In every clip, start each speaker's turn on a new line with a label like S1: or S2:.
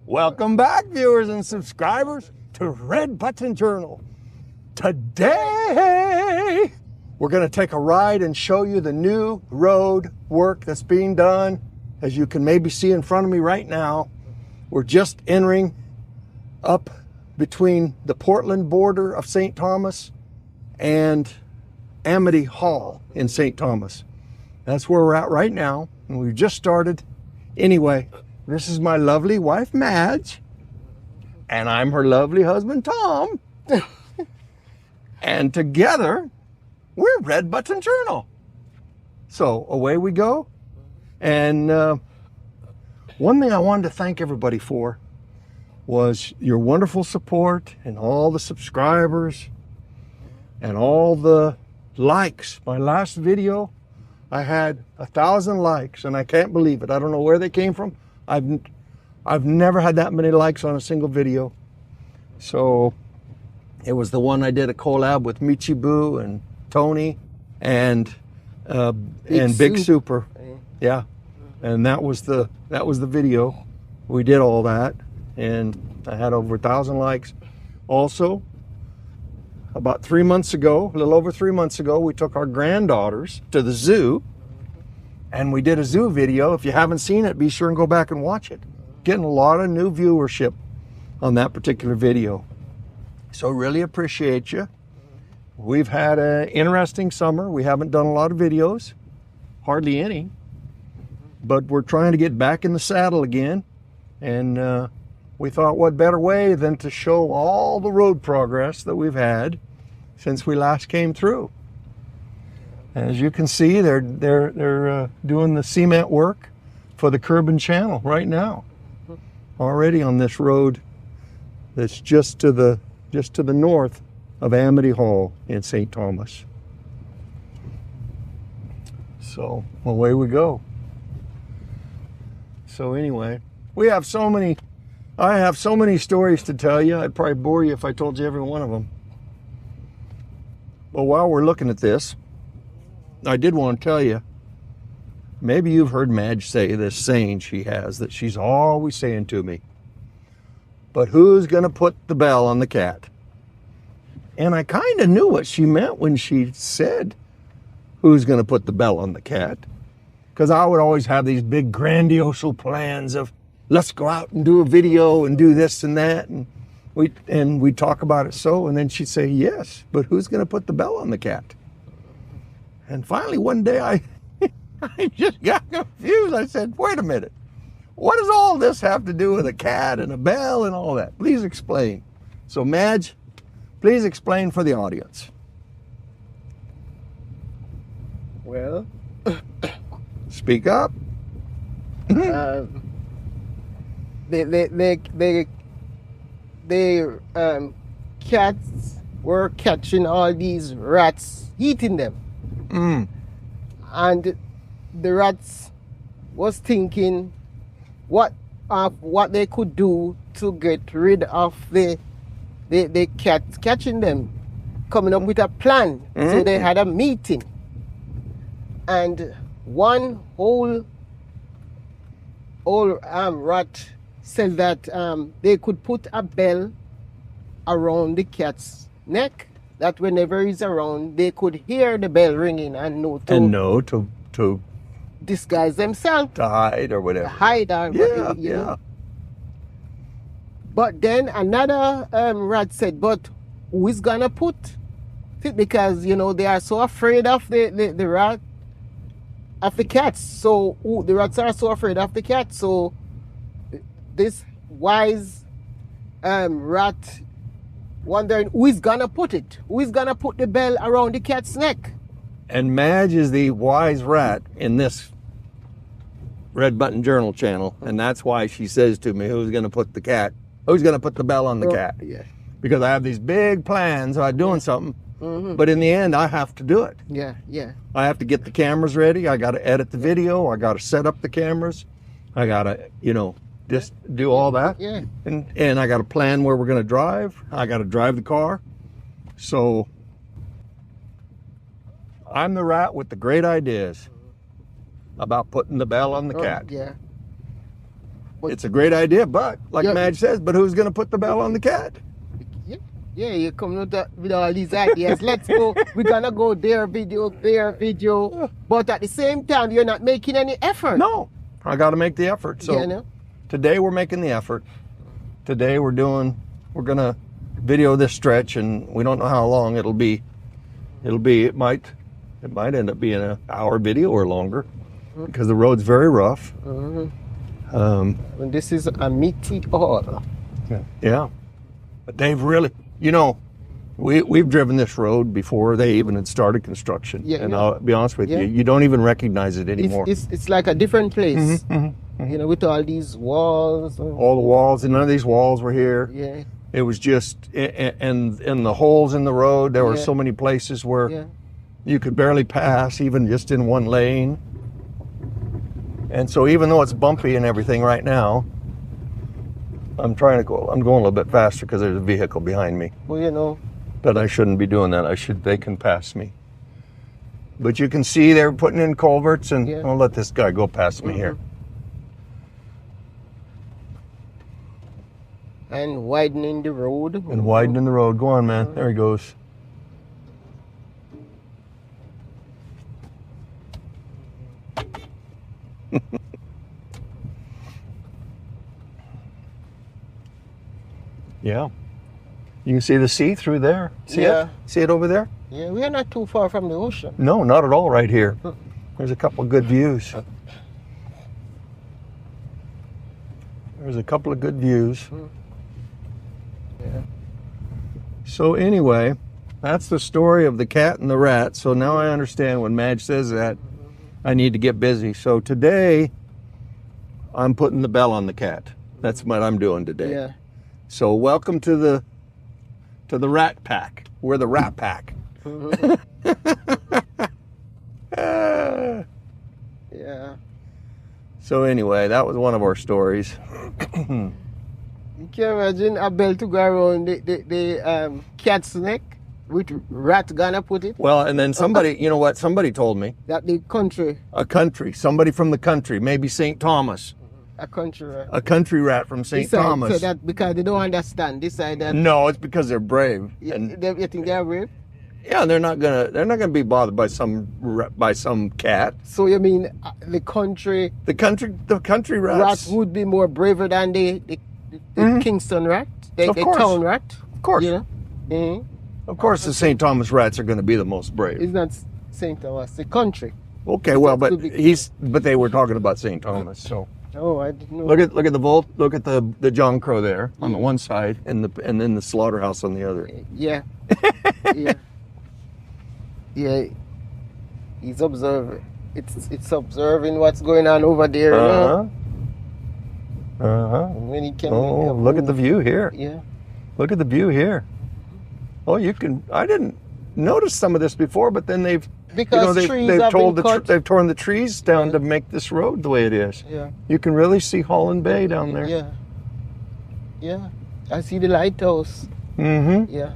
S1: Welcome back, viewers and subscribers, to Red Button Journal. Today, we're going to take a ride and show you the new road work that's being done. As you can maybe see in front of me right now, we're just entering up between the Portland border of St. Thomas and Amity Hall in St. Thomas. That's where we're at right now, and we've just started. Anyway, this is my lovely wife, Madge, and I'm her lovely husband, Tom. And together, we're Red Button Journal. So away we go. And one thing I wanted to thank everybody for was your wonderful support and all the subscribers and all the likes. My last video, I had 1,000 likes, and I can't believe it. I don't know where they came from. I've never had that many likes on a single video. So it was the one I did a collab with Michi Boo and Tony and Big Super. Yeah. And that was the video. We did all that, and I had over 1,000 likes. Also, about 3 months ago, a little over 3 months ago, we took our granddaughters to the zoo, and we did a zoo video. If you haven't seen it, be sure and go back and watch it. Getting a lot of new viewership on that particular video. So really appreciate you. We've had an interesting summer. We haven't done a lot of videos, hardly any, but we're trying to get back in the saddle again. And we thought, what better way than to show all the road progress that we've had since we last came through. As you can see, they're doing the cement work for the curb and channel right now, already on this road that's just to the north of Amity Hall in St. Thomas. So away we go. So anyway, I have so many stories to tell you. I'd probably bore you if I told you every one of them. But while we're looking at this, I did want to tell you, maybe you've heard Madge say this saying she has, that she's always saying to me, but who's going to put the bell on the cat? And I kind of knew what she meant when she said, who's going to put the bell on the cat? Because I would always have these big grandiose plans of, let's go out and do a video and do this and that. And we'd talk about it so, and then she'd say, yes, but who's going to put the bell on the cat? And finally one day I just got confused. I said, wait a minute. What does all this have to do with a cat and a bell and all that? Please explain. So Madge, please explain for the audience.
S2: Well,
S1: speak up.
S2: the cats were catching all these rats, eating them. And the rats was thinking what they could do to get rid of the cats catching them, coming up with a plan. So they had a meeting, and one whole rat said that they could put a bell around the cat's neck, that whenever he's around, they could hear the bell ringing and know to disguise themselves,
S1: to hide or whatever.
S2: Yeah. But then another rat said, but who is gonna put it? Because they are so afraid of the rat, of the cats. So the rats are so afraid of the cats. So this wise rat wondering who is gonna put it? Who is gonna put the bell around the cat's neck?
S1: And Madge is the wise rat in this Red Button Journal channel, and that's why she says to me, who's gonna put the bell on the cat?
S2: Yeah.
S1: Because I have these big plans about doing something, but in the end I have to do it.
S2: Yeah.
S1: I have to get the cameras ready, I gotta edit the video, I gotta set up the cameras, I gotta, just do all that.
S2: Yeah.
S1: And I gotta plan where we're gonna drive, I gotta drive the car. So I'm the rat with the great ideas about putting the bell on the cat.
S2: Yeah.
S1: it's a great idea, but like
S2: Yeah.
S1: Madge says, but who's going to put the bell on the cat?
S2: Yeah, you come with all these ideas. Let's go. We're gonna go there video. But at the same time, you're not making any effort.
S1: No, I got to make the effort. So
S2: You know?
S1: today we're making the effort. Today we're going to video this stretch, and we don't know how long it'll be. It might end up being an hour video or longer because the road's very rough.
S2: And this is a meaty all.
S1: Yeah, but they've really, you know, we've driven this road before they even had started construction.
S2: Yeah,
S1: and
S2: yeah.
S1: I'll be honest with
S2: Yeah.
S1: you, you don't even recognize it anymore.
S2: It's like a different place. You know, with all these walls.
S1: All the walls, and none of these walls were here.
S2: Yeah.
S1: It was just, and the holes in the road, there were
S2: Yeah.
S1: so many places where
S2: Yeah.
S1: you could barely pass, even just in one lane. And so even though it's bumpy and everything right now, I'm going a little bit faster because there's a vehicle behind me.
S2: Well, you know.
S1: But I shouldn't be doing that. They can pass me. But you can see they're putting in culverts, and
S2: Yeah.
S1: I'll let this guy go past me here.
S2: And widening the road.
S1: And widening the road. Go on, man. There he goes. Yeah. You can see the sea through there. See
S2: Yeah.
S1: it? See it over there?
S2: Yeah, we are not too far from the ocean.
S1: No, not at all right here. There's a couple of good views. There's a couple of good views.
S2: Yeah.
S1: So anyway, that's the story of the cat and the rat. So now I understand when Madge says that, I need to get busy. So today, I'm putting the bell on the cat. That's what I'm doing today.
S2: Yeah.
S1: So welcome to the rat pack. We're the rat pack.
S2: Yeah.
S1: So anyway, that was one of our stories.
S2: You can imagine a bell to go around the cat's neck with rat gonna put it.
S1: Well, and then somebody, you know what? Somebody told me
S2: That the country,
S1: somebody from the country, maybe St. Thomas,
S2: a country rat.
S1: a country rat from St.
S2: Decide-
S1: Thomas.
S2: So that because they don't understand, decide that
S1: No, it's because they're brave. And
S2: you think they're brave.
S1: yeah, they're not gonna be bothered by some cat.
S2: So you mean the country
S1: The country
S2: rat
S1: rats.
S2: would be more braver than the Kingston rat, the
S1: Of course.
S2: town rat?
S1: Of course,
S2: You know? Mhm.
S1: of course, the St. Thomas rats are going to be the most brave.
S2: It's not St. Thomas, the country.
S1: Okay, well,
S2: That
S1: but
S2: could be-
S1: but they were talking about St. Thomas. So
S2: Oh, I didn't know.
S1: look at the John Crow there on the one side, and then the slaughterhouse on the other.
S2: Yeah. Yeah. Yeah. He's observing. It's observing what's going on over there. You know? And when he can
S1: Oh, look at the view here.
S2: Yeah.
S1: Look at the view here. Oh, I didn't notice some of this before, but then they've
S2: Because trees have been cut.
S1: they've torn the trees down to make this road the way it is.
S2: Yeah.
S1: You can really see Holland Bay down there.
S2: Yeah. Yeah. I see the lighthouse.
S1: Mm-hmm.
S2: Yeah.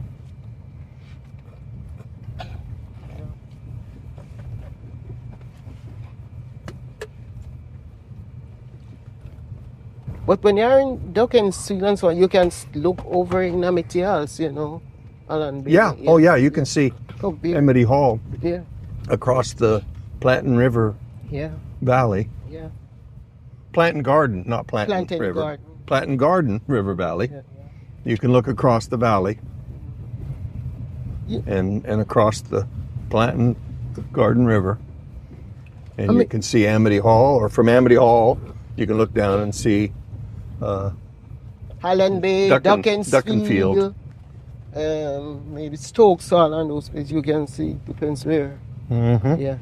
S2: But when you're in Ducking Street and so on, you can look over in Amity House, you know. Along the-
S1: Yeah. Oh, yeah. You can see
S2: Oh, big.
S1: Amity Hall
S2: Yeah.
S1: across the Plantain River
S2: Yeah.
S1: Valley.
S2: Yeah.
S1: Plantain Garden, not Plantain
S2: Plantain
S1: River.
S2: Garden.
S1: Plantain Garden River Valley.
S2: Yeah.
S1: You can look across the valley
S2: Yeah.
S1: and across the Plantain Garden River. And
S2: I
S1: you
S2: mean-
S1: can see Amity Hall, or from Amity Hall, you can look down and see
S2: Highland Bay,
S1: Ducking Field.
S2: Maybe Stokes, all on those places you can see. Depends where.
S1: Mhm.
S2: Yeah.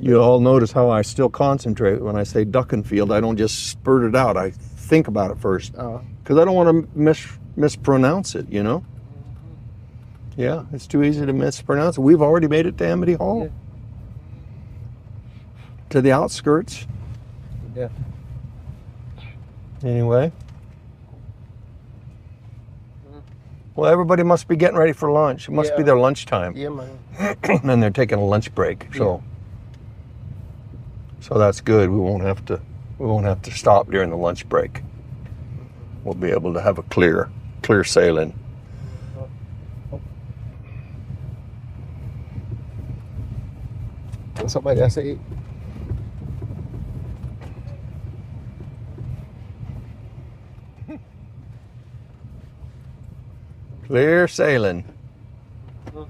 S1: You all notice how I still concentrate when I say Ducking Field. I don't just spurt it out. I think about it first because I don't want to mispronounce it, you know? Yeah, it's too easy to mispronounce it. We've already made it to Amity Hall.
S2: Yeah.
S1: To the outskirts.
S2: Yeah.
S1: Anyway. Well, everybody must be getting ready for lunch. It must be
S2: Yeah.
S1: their lunchtime.
S2: Yeah, man.
S1: And they're taking a lunch break. So that's good. We won't have to We won't have to stop during the lunch break. We'll be able to have a clear sailing.
S2: Somebody else say.
S1: Clear sailing. I'm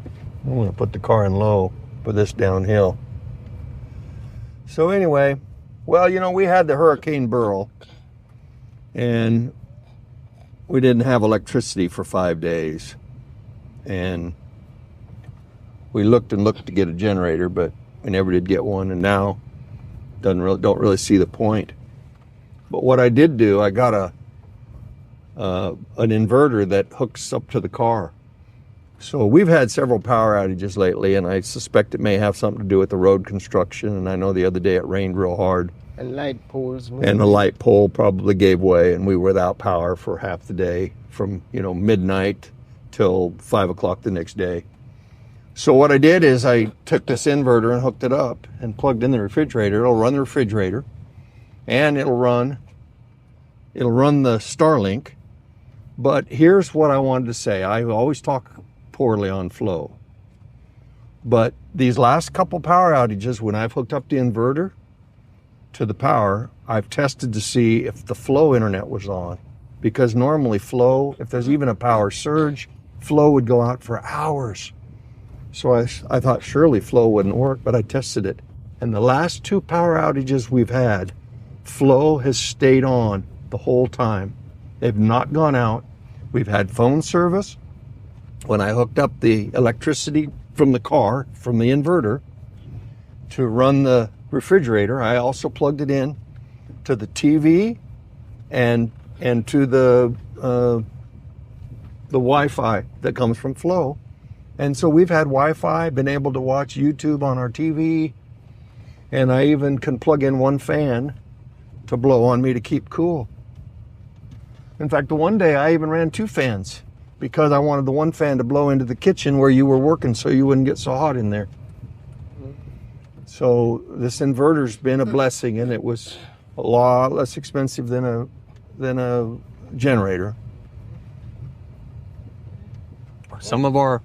S1: going to put the car in low for this downhill. So anyway, well, you know, we had the Hurricane Beryl, and we didn't have electricity for 5 days. And we looked and looked to get a generator, but we never did get one, and now don't really see the point. But what I did do, I got an inverter that hooks up to the car. So we've had several power outages lately, and I suspect it may have something to do with the road construction. And I know the other day it rained real hard.
S2: And light poles.
S1: And the light pole probably gave way, and we were without power for half the day from, you know, midnight till 5 o'clock the next day. So what I did is I took this inverter and hooked it up and plugged in the refrigerator. It'll run the refrigerator, and it'll run the Starlink. But here's what I wanted to say. I always talk poorly on flow. But these last couple power outages, when I've hooked up the inverter to the power, I've tested to see if the flow internet was on. Because normally flow, if there's even a power surge, flow would go out for hours. So I thought surely flow wouldn't work, but I tested it. And the last 2 power outages we've had, flow has stayed on the whole time. They've not gone out. We've had phone service. When I hooked up the electricity from the car, from the inverter, to run the refrigerator, I also plugged it in to the TV and to the Wi-Fi that comes from Flow. And so we've had Wi-Fi, been able to watch YouTube on our TV, and I even can plug in one fan to blow on me to keep cool. In fact, the one day I even ran 2 fans because I wanted the one fan to blow into the kitchen where you were working so you wouldn't get so hot in there. So this inverter's been a blessing, and it was a lot less expensive than a generator. Some of our,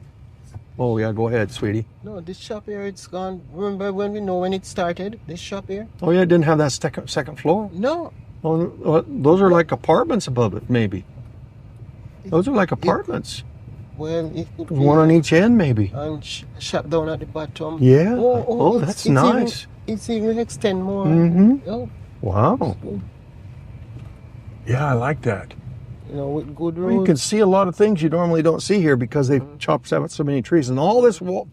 S1: oh yeah, go ahead, sweetie.
S2: No, this shop here, it's gone. Remember when it started, this shop here?
S1: Oh yeah, it didn't have that second floor?
S2: No.
S1: Oh, those are like apartments above it, maybe. Those are like apartments.
S2: Well, it could be
S1: One on each end, maybe.
S2: and shop down at the bottom.
S1: Yeah.
S2: Oh,
S1: Oh,
S2: it's-
S1: that's
S2: it's
S1: nice.
S2: It's even extend more.
S1: Mhm.
S2: Oh,
S1: Wow. Yeah, I like that.
S2: you know, with good
S1: Well, you
S2: roads.
S1: can see a lot of things you normally don't see here because they've chopped out so many trees. And all this wall,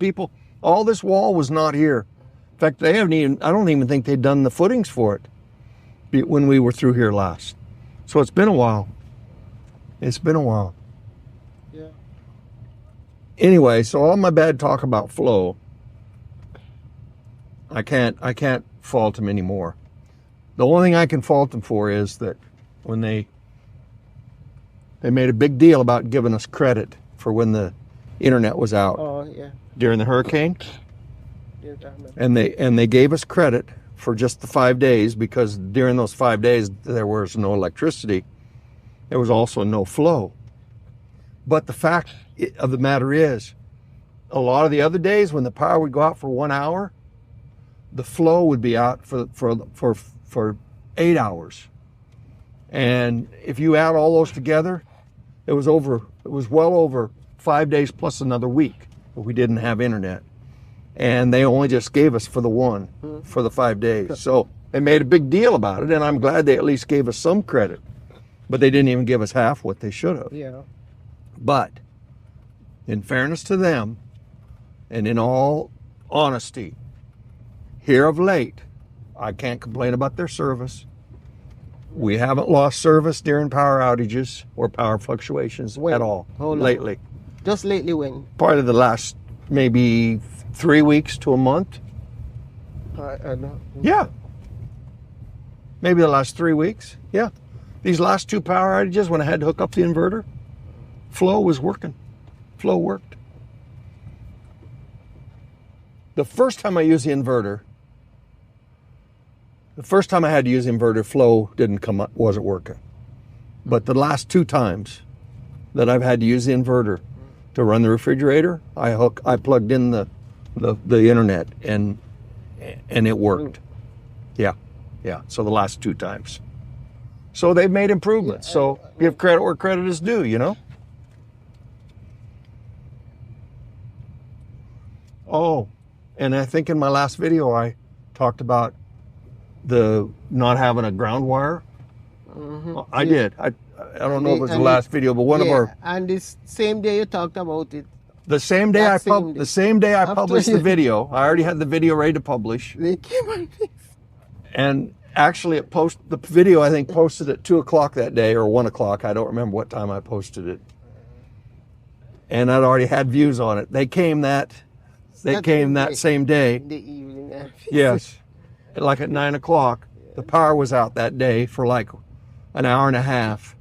S1: all this wall was not here. In fact, I don't even think they'd done the footings for it when we were through here last. So it's been a while. It's been a while.
S2: Yeah.
S1: Anyway, so all my bad talk about Flow, I can't fault them anymore. The only thing I can fault them for is that when they made a big deal about giving us credit for when the internet was out
S2: Oh, yeah.
S1: during the hurricane,
S2: Yeah, I remember.
S1: and they gave us credit for just the 5 days because during those 5 days there was no electricity. There was also no flow. But the fact of the matter is, a lot of the other days when the power would go out for 1 hour, the flow would be out for 8 hours. And if you add all those together, it was well over 5 days plus another week that we didn't have internet. And they only just gave us for the 5 days. So they made a big deal about it, and I'm glad they at least gave us some credit. But they didn't even give us half what they should have.
S2: Yeah.
S1: But in fairness to them, and in all honesty, here of late, I can't complain about their service. We haven't lost service during power outages or power fluctuations at all
S2: Hold on.
S1: lately.
S2: Just lately when?
S1: Part of the last maybe 3 weeks to a month.
S2: I know.
S1: Yeah. Maybe the last 3 weeks. Yeah. These last 2 power outages when I had to hook up the inverter, Flow was working. Flow worked. The first time I used the inverter, The first time I had to use the inverter, flow didn't come up, wasn't working. But the last 2 times that I've had to use the inverter to run the refrigerator, I plugged in the internet and it worked. Yeah. So the last 2 times. So they've made improvements. So give credit where credit is due, you know? Oh, and I think in my last video I talked about the not having a ground wire. I did. I don't know if it was the last video, but one of our.
S2: And this same day you talked about it.
S1: The same day I published the video. I already had the video ready to publish.
S2: They came on this.
S1: And actually, the video I think posted at 2 o'clock that day or 1 o'clock. I don't remember what time I posted it. And I'd already had views on it. They came that same day.
S2: In the evening.
S1: Yes, like at 9 o'clock. The power was out that day for like an hour and a half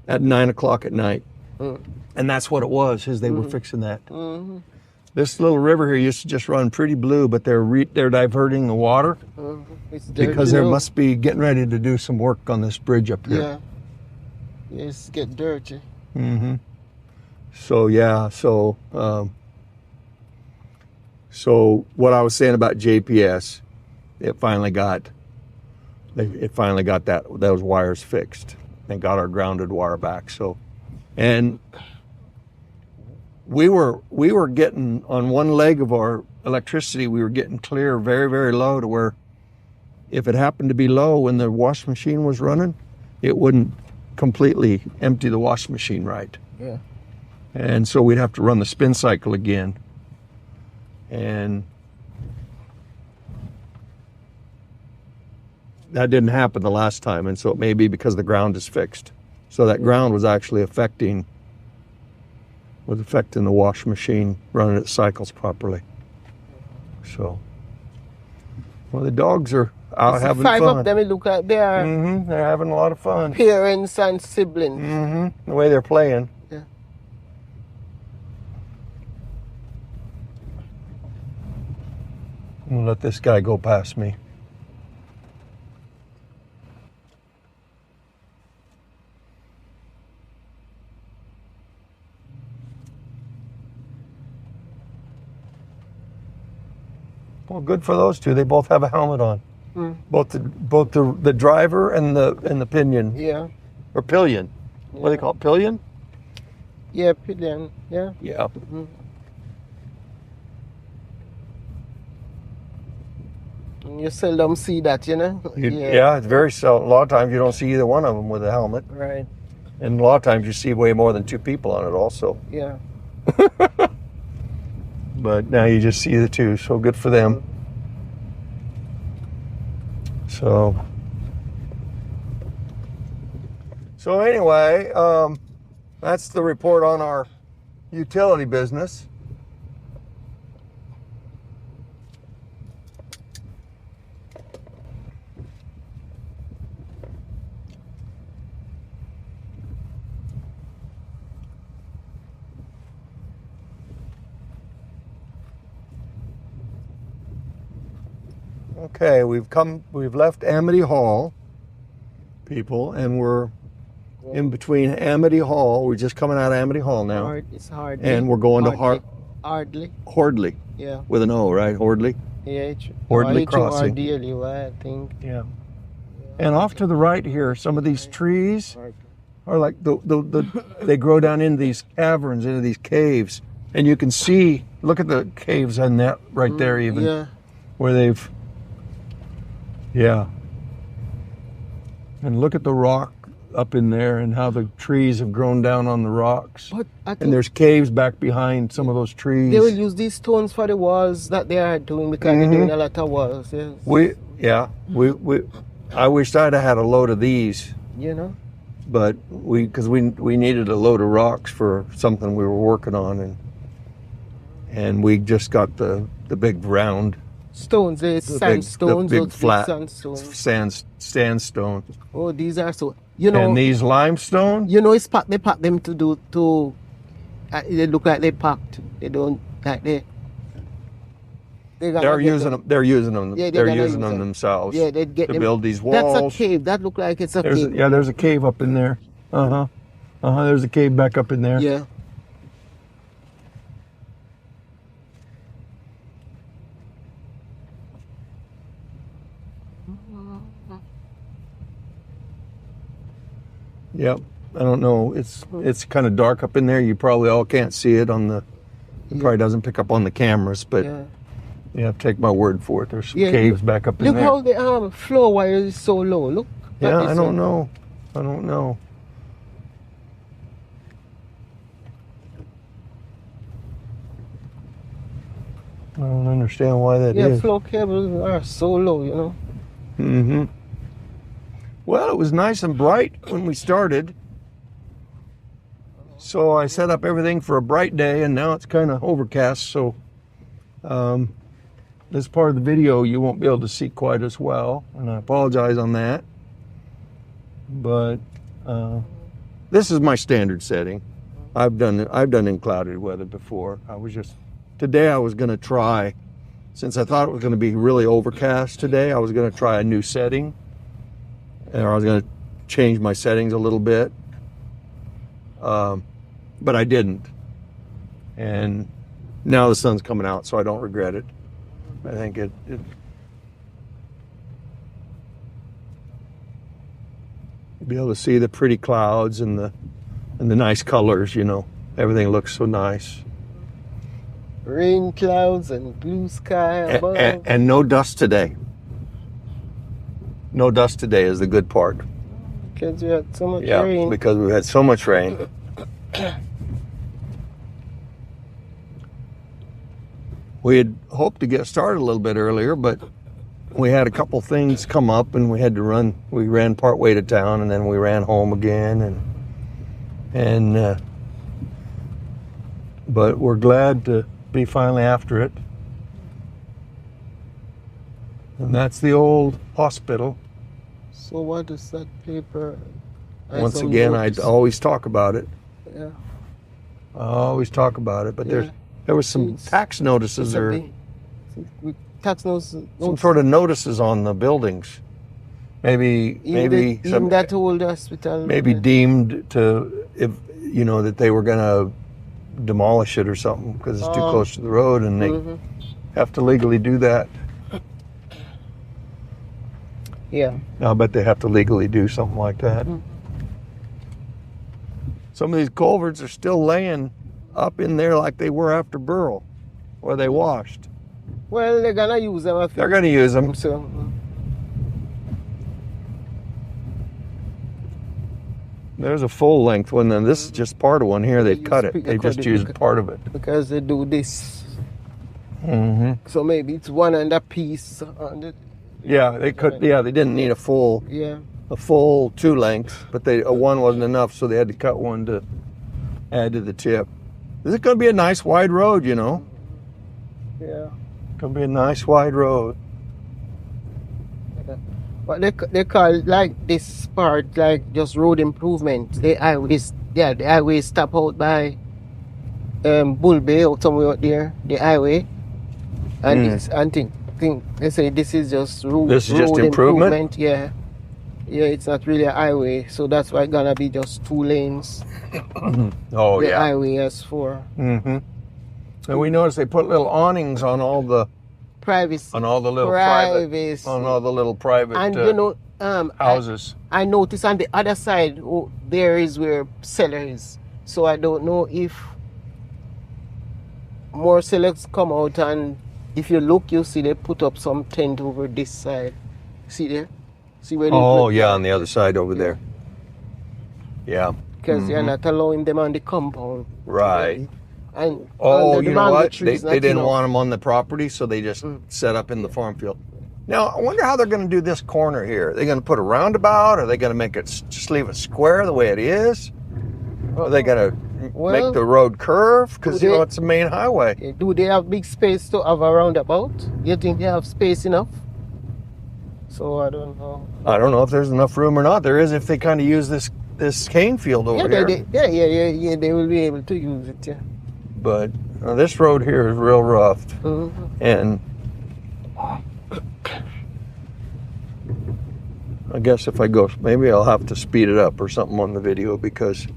S1: at 9 o'clock at night. And that's what it was, is they were fixing that. This little river here used to just run pretty blue, but they're diverting the water because they must be getting ready to do some work on this bridge up here.
S2: Yeah. Yes, get dirty.
S1: So yeah, so what I was saying about JPS, it finally got those wires fixed and got our grounded wire back. So, and we were getting on one leg of our electricity, we were getting clear very, very low to where if it happened to be low when the wash machine was running, it wouldn't completely empty the wash machine right.
S2: Yeah.
S1: And so we'd have to run the spin cycle again. And that didn't happen the last time, and so it may be because the ground is fixed. So that ground was actually affecting the wash machine running its cycles properly. So, well, the dogs are out having fun.
S2: 5 of them, look like they are
S1: they're having a lot of fun.
S2: parents and siblings.
S1: The way they're playing.
S2: Yeah.
S1: I'm gonna let this guy go past me. Well, good for those two. They both have a helmet on. Both the driver and the pinion.
S2: Yeah.
S1: Or pillion. What do they call it? Pillion?
S2: Yeah, pillion. Yeah.
S1: Yeah.
S2: You seldom see that, you know?
S1: Yeah, it's very seldom. A lot of times you don't see either one of them with a helmet.
S2: Right.
S1: And a lot of times you see way more than 2 people on it also.
S2: Yeah.
S1: But now you just see the 2, so good for them. So anyway, that's the report on our utility business. Okay, we've left Amity Hall, people, and we're in between Amity Hall. We're just coming out of Amity Hall now.
S2: It's hard.
S1: And we're going to
S2: Hordley.
S1: Yeah. With an O, right? Hordley?
S2: Yeah.
S1: Hordley Crossing.
S2: I think.
S1: Yeah. And off to the right here, some of these trees are like they grow down into these caverns, into these caves. And you can see, look at the caves on that right there even.
S2: Yeah.
S1: Where they've, yeah. And look at the rock up in there and how the trees have grown down on the rocks.
S2: But
S1: and there's caves back behind some of those trees.
S2: They will use these stones for the walls that they are doing because they're doing a lot of walls. Yes.
S1: I wished I'd have had a load of these.
S2: You know?
S1: But because we needed a load of rocks for something we were working on, and we just got the big round
S2: stones, sandstones,
S1: the big flat sandstone.
S2: Oh, these are so. You know,
S1: and these limestone.
S2: You know, they pack them they look like they packed. They don't like they.
S1: They're using them. They're using them.
S2: Yeah,
S1: they're using them themselves.
S2: Yeah, they get
S1: to
S2: them.
S1: build these walls.
S2: That's a cave. That look like it's a cave.
S1: Yeah, there's a cave up in there. There's a cave back up in there.
S2: Yeah.
S1: Yep. I don't know. It's kind of dark up in there. You probably all can't see it on the. It probably doesn't pick up on the cameras, but you have to take my word for it. There's some caves back up in there.
S2: Look how the floor wire is so low. Look.
S1: Yeah, I don't know. I don't know. I don't understand why that is.
S2: Yeah, floor cables are so low, you know.
S1: Mm-hmm. Well, it was nice and bright when we started. So I set up everything for a bright day, and now it's kind of overcast, so this part of the video you won't be able to see quite as well, and I apologize on that. But this is my standard setting. I've done in clouded weather before. Today I was going to try, since I thought it was going to be really overcast today, I was going to try a new setting, or I was going to change my settings a little bit. But I didn't. And now the sun's coming out, so I don't regret it. I think it you'll be able to see the pretty clouds and the nice colors, you know. Everything looks so nice.
S2: Rain clouds and blue sky above.
S1: And no dust today. No dust today is the good part.
S2: Because we had so much rain.
S1: Yeah, because we had so much rain. We had hoped to get started a little bit earlier, but we had a couple things come up and we had to run. We ran part way to town and then we ran home again, but we're glad to be finally after it. And that's the old hospital.
S2: So what is that paper?
S1: Once again, I always talk about it.
S2: Yeah.
S1: I always talk about it, but there was some tax notices or some sort of notices on the buildings. Maybe
S2: even that old hospital.
S1: Maybe deemed to, if you know, that they were going to demolish it or something because it's too close to the road, and they have to legally do that.
S2: Yeah.
S1: I bet they have to legally do something like that. Some of these culverts are still laying up in there like they were after Burl, where they washed.
S2: Well, they're gonna use them. I think.
S1: They're gonna use them.
S2: So.
S1: There's a full length one, and this is just part of one here. They cut it. They just used part of it.
S2: Because they do this.
S1: So
S2: maybe it's one and a piece on it.
S1: Yeah, they could. Yeah, they didn't need a full.
S2: Yeah.
S1: A full 2 lengths, but one wasn't enough, so they had to cut one to add to the tip. This is going to be a nice wide road, you know.
S2: Yeah.
S1: Going to be a nice wide road.
S2: But they call like this part like just road improvement. The highway stop out by Bull Bay or somewhere out there. The highway, and think they say this is just road.
S1: This is just improvement.
S2: Yeah. Yeah, it's not really a highway, so that's why it's gonna be just 2 lanes. The highway has 4.
S1: And we noticed they put little awnings on all the
S2: privacy,
S1: on all the little private,
S2: and you know,
S1: houses.
S2: I noticed on the other side there is where cellar is. So I don't know if more sellers come out, and if you look, you see they put up some tent over this side. See there? See where
S1: on the other side over there. Yeah.
S2: Because you're not allowing them on the compound.
S1: Right.
S2: And
S1: you know what? They didn't want them on the property, so they just set up in the farm field. Now, I wonder how they're going to do this corner here. Are they going to put a roundabout? Are they going to make it, just leave it square the way it is? Are they going to make the road curve? Because, you know, it's a main highway.
S2: Do they have big space to have a roundabout? You think they have space enough? So I don't know.
S1: I don't know if there's enough room or not. There is if they kind of use this cane field over here.
S2: Yeah, they will be able to use it, yeah.
S1: But this road here is real rough. And I guess if I go, maybe I'll have to speed it up or something on the video because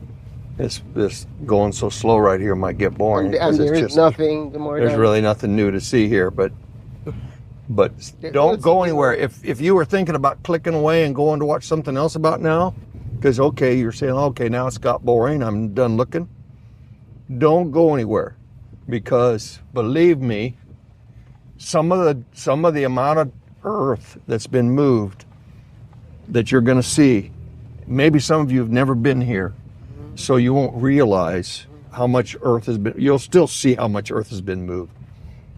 S1: this going so slow right here might get boring.
S2: And there is nothing.
S1: There's really nothing new to see here, but don't go anywhere. If you were thinking about clicking away and going to watch something else about now, because okay, you're saying okay now it's got boring. I'm done looking. Don't go anywhere, because believe me, some of the amount of earth that's been moved that you're going to see, maybe some of you have never been here, so you won't realize how much earth has been. You'll still see how much earth has been moved,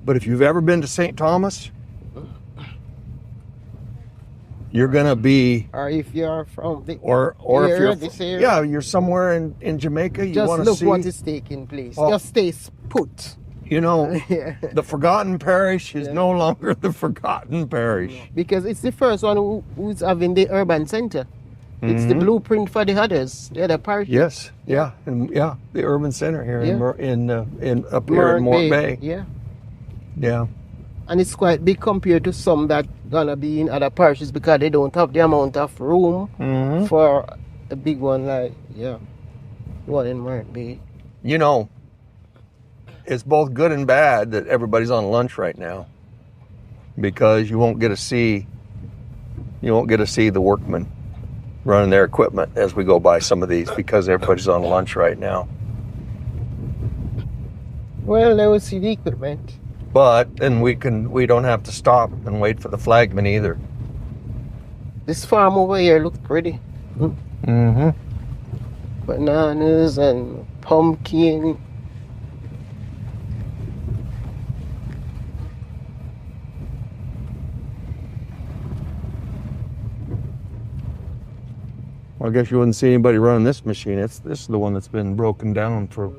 S1: but if you've ever been to St. Thomas, you're going to be,
S2: or if you're from the
S1: or if you're
S2: this area,
S1: yeah, you're somewhere in Jamaica, you want to see.
S2: Just look what is taking place. Just stay put.
S1: You know, the forgotten parish is no longer the forgotten parish.
S2: Because it's the first one who's having the urban center. It's the blueprint for the others, the other parishes.
S1: Yes, yeah, and the urban center here in up here in Mort Bay.
S2: Yeah. And it's quite big compared to some that gonna be in other parishes because they don't have the amount of room for a big one like one in Mort Bay.
S1: You know, it's both good and bad that everybody's on lunch right now, because you won't get to see the workmen running their equipment as we go by some of these, because everybody's on lunch right now.
S2: Well, they will see the equipment.
S1: But then we don't have to stop and wait for the flagman either.
S2: This farm over here looks pretty. Bananas and pumpkin.
S1: I guess you wouldn't see anybody running this machine. This is the one that's been broken down for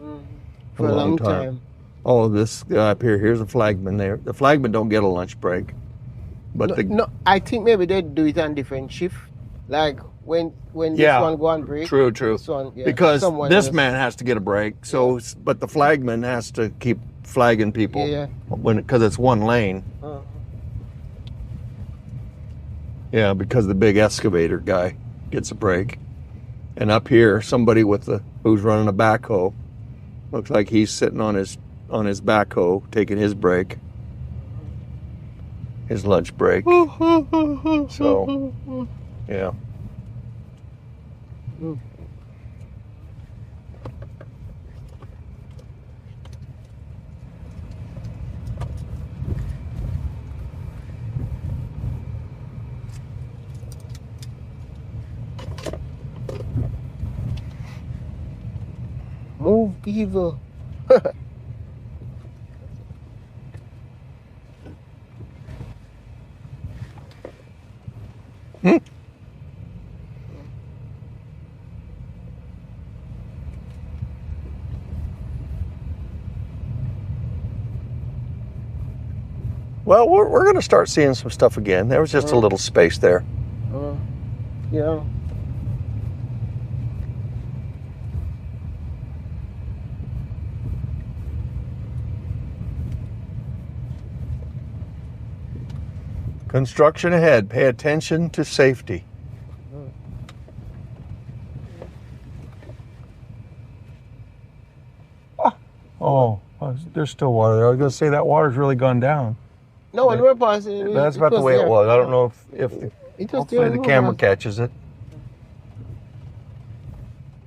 S1: a long time. Oh, this guy up here. Here's a flagman there. The flagmen don't get a lunch break, but
S2: no, I think maybe they do it on different shift. Like when this one go on break.
S1: True.
S2: This one,
S1: because this man has to get a break. So, but the flagman has to keep flagging people because it's one lane. Yeah, because the big excavator guy gets a break. And up here, somebody who's running a backhoe, looks like he's sitting on his backhoe taking his break, his lunch break. So, yeah.
S2: Move, evil.
S1: Well, we're going to start seeing some stuff again. There was just a little space there.
S2: Yeah.
S1: Construction ahead. Pay attention to safety. Oh, there's still water there. I was going to say that water's really gone down.
S2: No, when we're passing,
S1: that's about the way it was. I don't know if hopefully the camera catches it.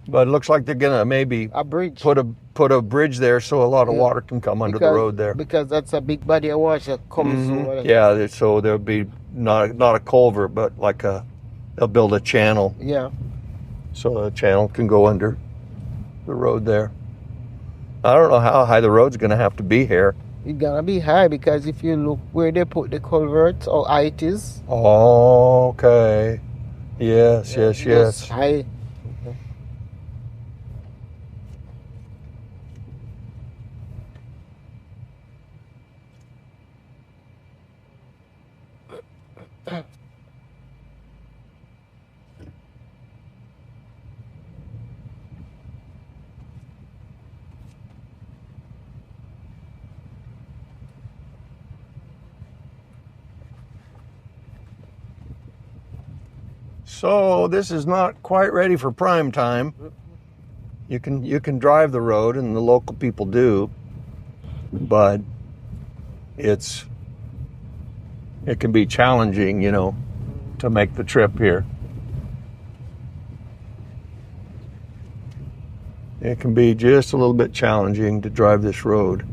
S1: But it looks like they're gonna maybe put a bridge there so a lot of water can come under the road there.
S2: Because that's a big body of water that comes over.
S1: Yeah, so there'll be not a culvert, but like they'll build a channel.
S2: Yeah.
S1: So the channel can go under the road there. I don't know how high the road's gonna have to be here.
S2: It's gonna be high because if you look where they put the culvert or how it is.
S1: Oh, okay. Yes.
S2: It's high.
S1: So this is not quite ready for prime time. You can drive the road, and the local people do, but it can be challenging, to make the trip here. It can be just a little bit challenging to drive this road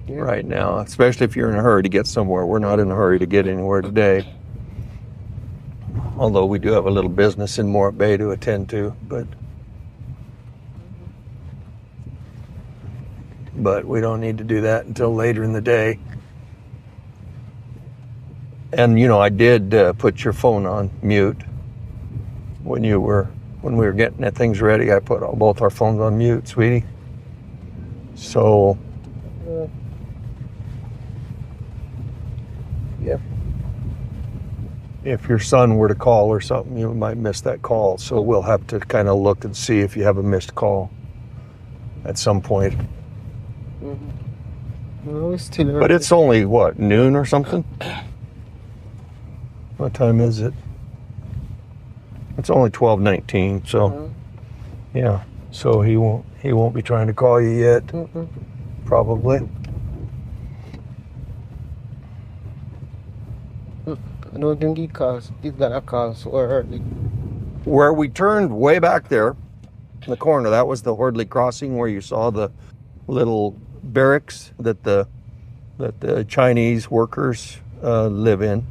S1: right now, especially if you're in a hurry to get somewhere. We're not in a hurry to get anywhere today, although we do have a little business in Morat Bay to attend to, but we don't need to do that until later in the day. And I did put your phone on mute when we were getting things ready. I put both our phones on mute, sweetie. So, if your son were to call or something, you might miss that call. So we'll have to kind of look and see if you have a missed call at some point.
S2: No, it's still early.
S1: But it's only, what, noon or something? What time is it? It's only 12:19, so yeah. So he won't be trying to call you yet, probably.
S2: I don't think he's gonna call so early.
S1: Where we turned way back there in the corner, that was the Hordley Crossing, where you saw the little barracks that the Chinese workers live in.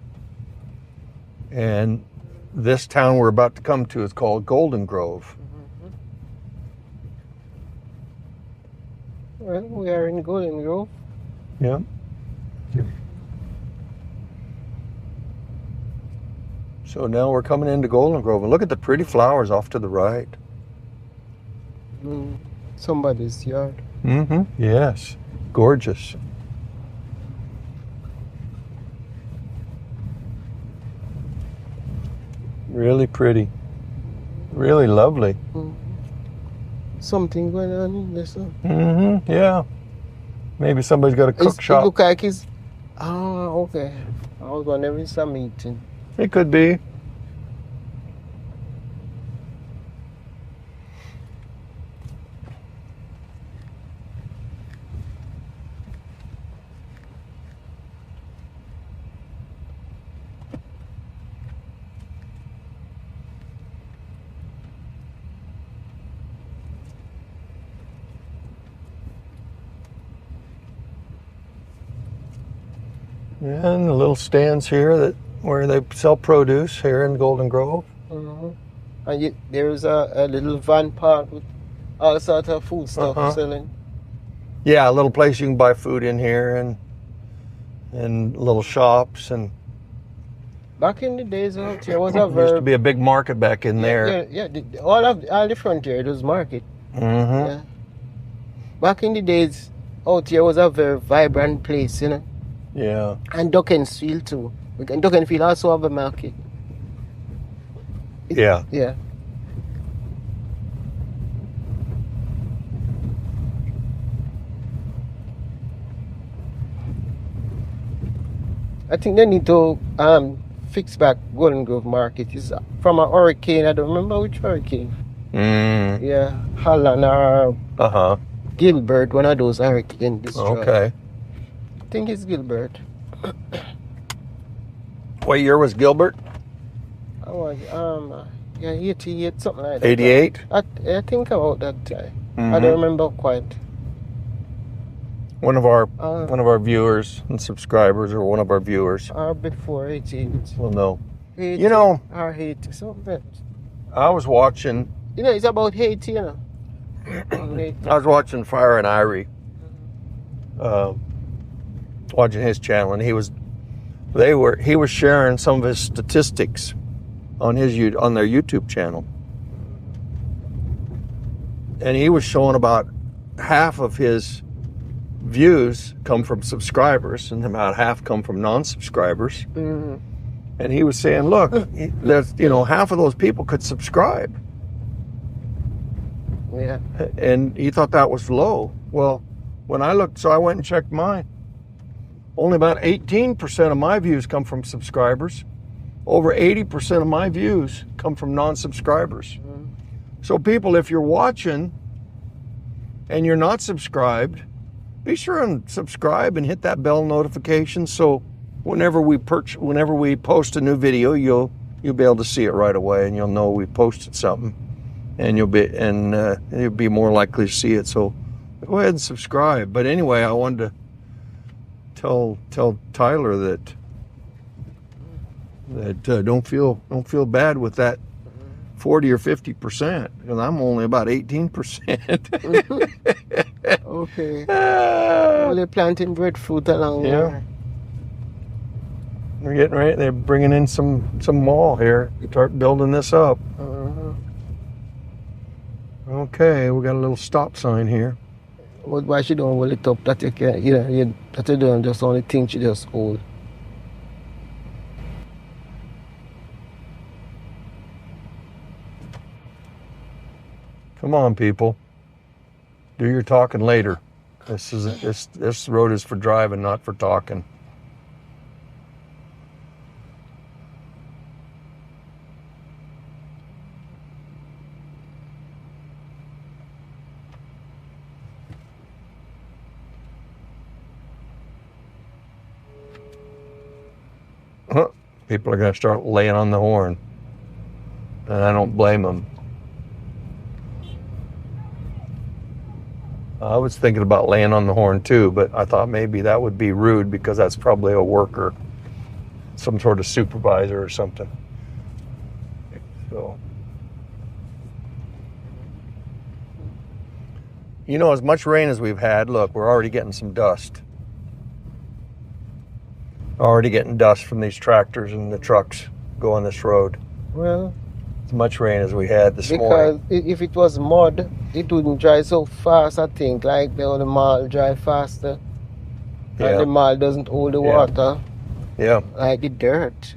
S1: And this town we're about to come to is called Golden Grove.
S2: Well, we are in Golden Grove.
S1: Yeah. So now we're coming into Golden Grove, and look at the pretty flowers off to the right.
S2: Somebody's yard.
S1: Yes. Gorgeous. Really pretty. Really lovely.
S2: Something going on in this one.
S1: Yeah. Maybe somebody's got a cook shop.
S2: It look like it's... Oh, okay. I was going to miss some meeting.
S1: It could be. And the little stands here where they sell produce here in Golden Grove.
S2: And there's a little van park with all sorts of food stuff selling.
S1: Yeah, a little place you can buy food in here, and little shops. And
S2: back in the days, there was a
S1: used to be a big market back in there.
S2: Yeah. All the frontier, it was market. Yeah. Back in the days, out here was a very vibrant place,
S1: Yeah.
S2: And Duckensfield too. Duckensfield also have a market.
S1: Yeah.
S2: Yeah. I think they need to fix back Golden Grove Market. It's from a hurricane. I don't remember which hurricane. Yeah, Holland or Gilbert, one of those hurricanes destroyed.
S1: Okay.
S2: I think it's Gilbert.
S1: What year was Gilbert?
S2: I was 88, something like that.
S1: 88?
S2: I think about that time. I don't remember quite.
S1: One of our viewers and subscribers, or one of our viewers,
S2: Or before 88.
S1: will know.
S2: 80, or 80, something.
S1: I was watching.
S2: It's about Haiti, Haiti.
S1: I was watching Fire and Irie, watching his channel, and he was sharing some of his statistics on their YouTube channel, and he was showing about half of his views come from subscribers, and about half come from non-subscribers. And he was saying, look, there's half of those people could subscribe.
S2: Yeah.
S1: And he thought that was low. Well, when I looked, so I went and checked mine. Only about 18% of my views come from subscribers, over 80% of my views come from non-subscribers. So people, if you're watching and you're not subscribed, be sure and subscribe and hit that bell notification, so whenever we post a new video, you'll be able to see it right away, and you'll know we posted something, and you'll be more likely to see it. So go ahead and subscribe. But anyway, I wanted to tell Tyler that don't feel bad with that 40 or 50%, because I'm only about 18%.
S2: Okay. Well, they're planting breadfruit along there.
S1: They're getting ready. They're bringing in some wall here. Start building this up. Okay, we got a little stop sign here.
S2: Well, why she don't hold it up? That you can, that you don't just only think she just hold.
S1: Come on, people. Do your talking later. This road is for driving, not for talking. People are going to start laying on the horn, and I don't blame them. I was thinking about laying on the horn too, but I thought maybe that would be rude, because that's probably a worker, some sort of supervisor or something. So, as much rain as we've had, look, we're already getting some dust. Already getting dust from these tractors and the trucks going this road.
S2: Well,
S1: as much rain as we had this morning.
S2: Because if it was mud, it wouldn't dry so fast, I think. Like the mall dry faster.
S1: Yeah.
S2: And the mall doesn't hold the water.
S1: Yeah.
S2: Like the dirt,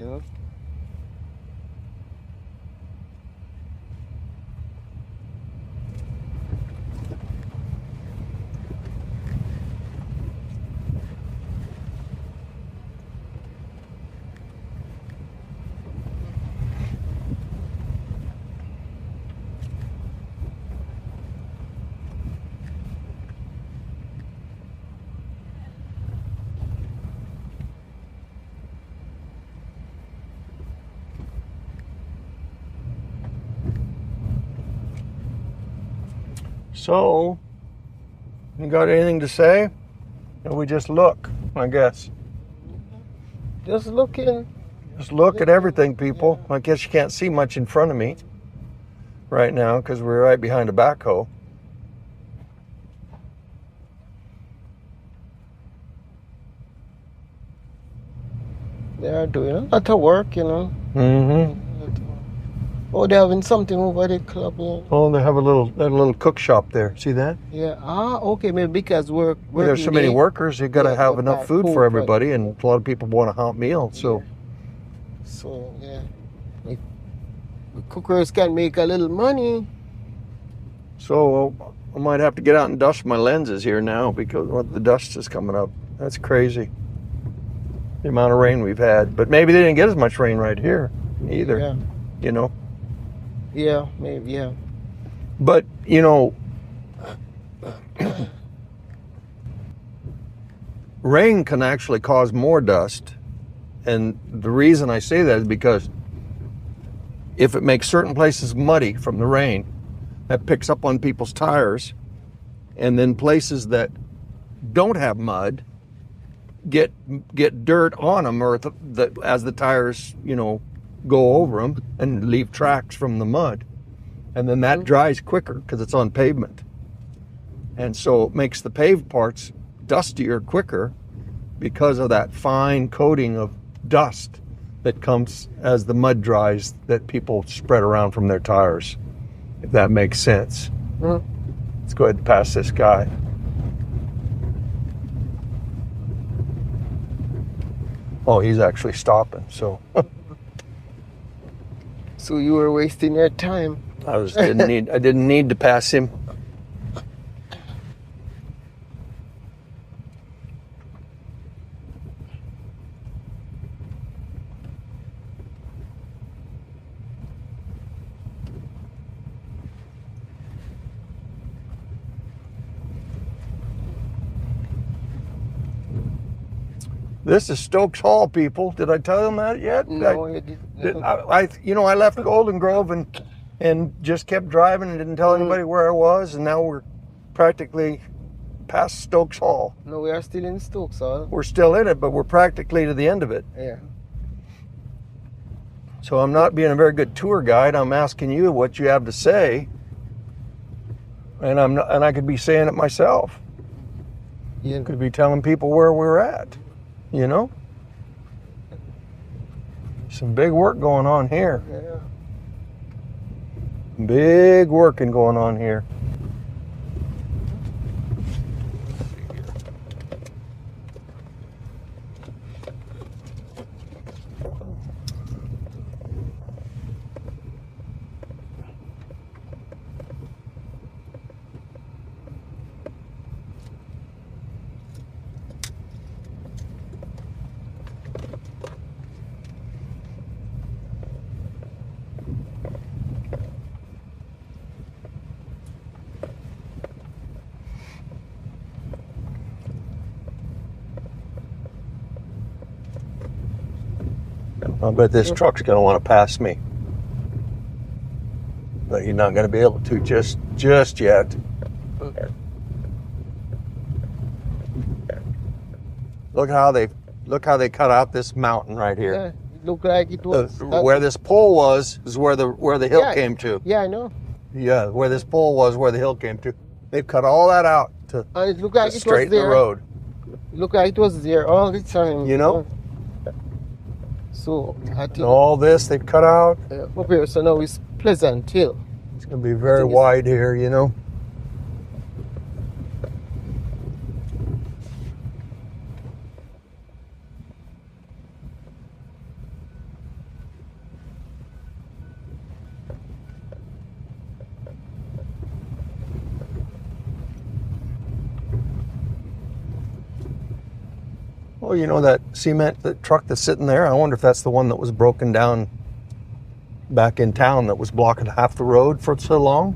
S1: So, you got anything to say? Or we just look, I guess.
S2: Just looking.
S1: Just look at everything, people. I guess you can't see much in front of me right now because we're right behind a backhoe.
S2: They are doing a lot of work,
S1: Mm-hmm.
S2: Oh, they're having something over the club.
S1: Oh, they have a little cook shop there. See that?
S2: Yeah. Okay. Maybe because
S1: There's so many workers, you got to have enough food for everybody, and a lot of people want a hot meal. So.
S2: So the cookers can make a little money.
S1: So I might have to get out and dust my lenses here now because the dust is coming up. That's crazy. The amount of rain we've had, but maybe they didn't get as much rain right here either.
S2: Yeah. Yeah, maybe, yeah.
S1: But, rain can actually cause more dust. And the reason I say that is because if it makes certain places muddy from the rain, that picks up on people's tires. And then places that don't have mud get dirt on them, or as the tires, go over them and leave tracks from the mud, and then that dries quicker because it's on pavement, and so it makes the paved parts dustier quicker because of that fine coating of dust that comes as the mud dries that people spread around from their tires, if that makes sense. Let's go ahead and pass this guy. Oh, he's actually stopping, so.
S2: So you were wasting your time.
S1: I didn't need to pass him. This is Stokes Hall, people. Did I tell them that yet?
S2: No, you didn't.
S1: I left Golden Grove and just kept driving and didn't tell anybody where I was, and now we're practically past Stokes Hall.
S2: No, we are still in Stokes Hall.
S1: We're still in it, but we're practically to the end of it.
S2: Yeah.
S1: So I'm not being a very good tour guide. I'm asking you what you have to say, and I could be saying it myself.
S2: Yeah.
S1: Could be telling people where we're at, you know? Some big work going on here.
S2: Yeah.
S1: Big working going on here. I bet this truck's going to want to pass me. But you're not going to be able to just yet. Look how they cut out this mountain right here.
S2: Yeah. It looked like it was.
S1: Where this pole was is where the hill came to.
S2: Yeah, I know.
S1: Yeah, where this pole was, where the hill came to. They've cut all that out to
S2: And it looked like it
S1: straighten
S2: was
S1: the
S2: there.
S1: road.
S2: It looked like it was there all the time.
S1: You know?
S2: So I think
S1: And all this they've cut out.
S2: up here, so now it's Pleasant Hill.
S1: It's going to be very wide here, you know. Well, you know that cement, the truck that's sitting there, I wonder if that's the one that was broken down back in town that was blocking half the road for so long.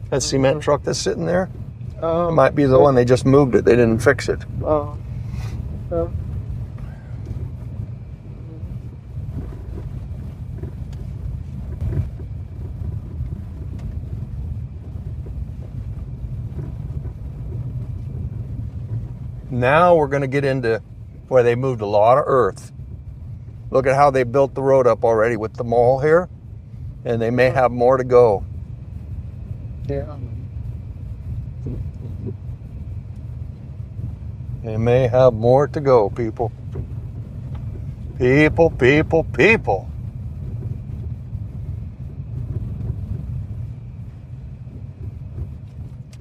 S1: That cement truck that's sitting there. It might be the one, they just moved it, they didn't fix it. Now we're going to get into where they moved a lot of earth. Look at how they built the road up already with the mall here, and they may have more to go.
S2: Yeah.
S1: They may have more to go, people. People, people, people.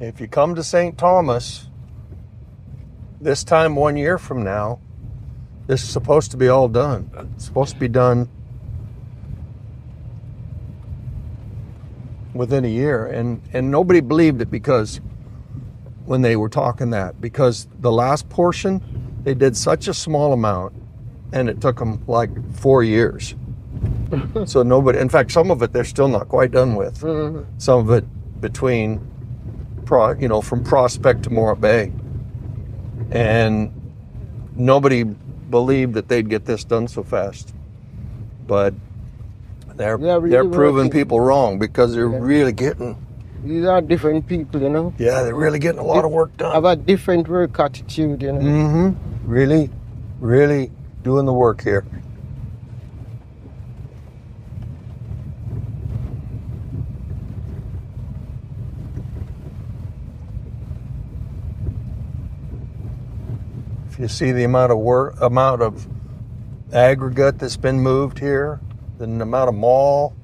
S1: If you come to St. Thomas, this time 1 year from now, this is supposed to be all done. It's supposed to be done within a year. And nobody believed it because when they were talking that, because the last portion, they did such a small amount and it took them like 4 years. So nobody, in fact, some of it they're still not quite done with. Some of it between, from Prospect to Morro Bay. And nobody believed that they'd get this done so fast. But they're proving people wrong because they're really getting...
S2: These are different people, you know.
S1: Yeah, they're really getting a lot of work done.
S2: Have a different work attitude, you know.
S1: Mm-hmm. Really, really doing the work here. If you see the amount of aggregate that's been moved here, the amount of mall,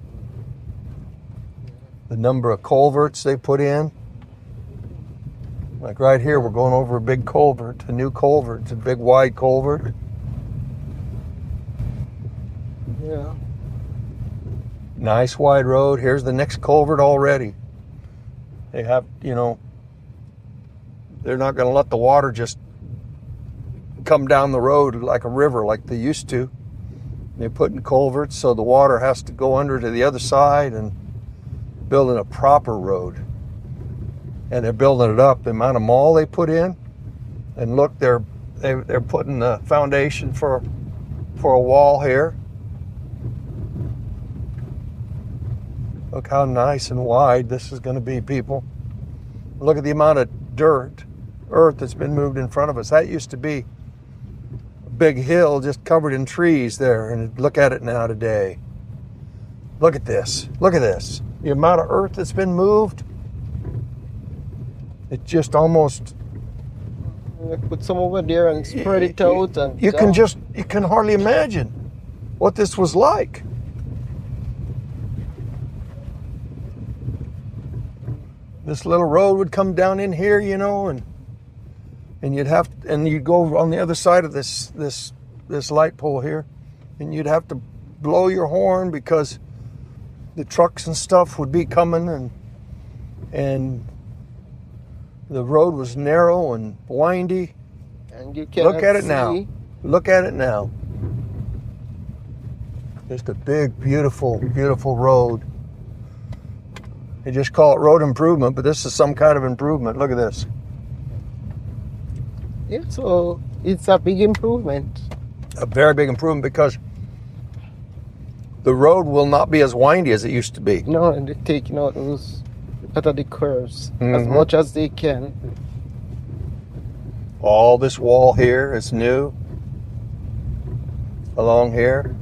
S1: the number of culverts they put in. Like right here, we're going over a big culvert, a new culvert. It's a big wide culvert.
S2: Yeah.
S1: Nice wide road. Here's the next culvert already. They have, they're not going to let the water just come down the road like a river like they used to. They put in culverts so the water has to go under to the other side and building a proper road. And they're building it up. The amount of mall they put in, and look, they're they're putting the foundation for a wall here. Look how nice and wide this is going to be, people. Look at the amount of earth that's been moved in front of us. That used to be a big hill just covered in trees there, and look at it now today. Look at this. Look at this. The amount of earth that's been moved. It just almost...
S2: Put some over there and spread it out. And
S1: you can hardly imagine what this was like. This little road would come down in here, you know, and you'd go on the other side of this light pole here, and you'd have to blow your horn because the trucks and stuff would be coming, and the road was narrow and windy.
S2: And you cannot
S1: Look at it
S2: see.
S1: now. Look at it now. Just a big, beautiful, beautiful road. They just call it road improvement, but this is some kind of improvement. Look at this.
S2: Yeah, so it's a big improvement.
S1: A very big improvement because the road will not be as windy as it used to be.
S2: No, and they're taking out those out of the curves as
S1: Mhm.
S2: much as they can.
S1: All this wall here is new. Along here.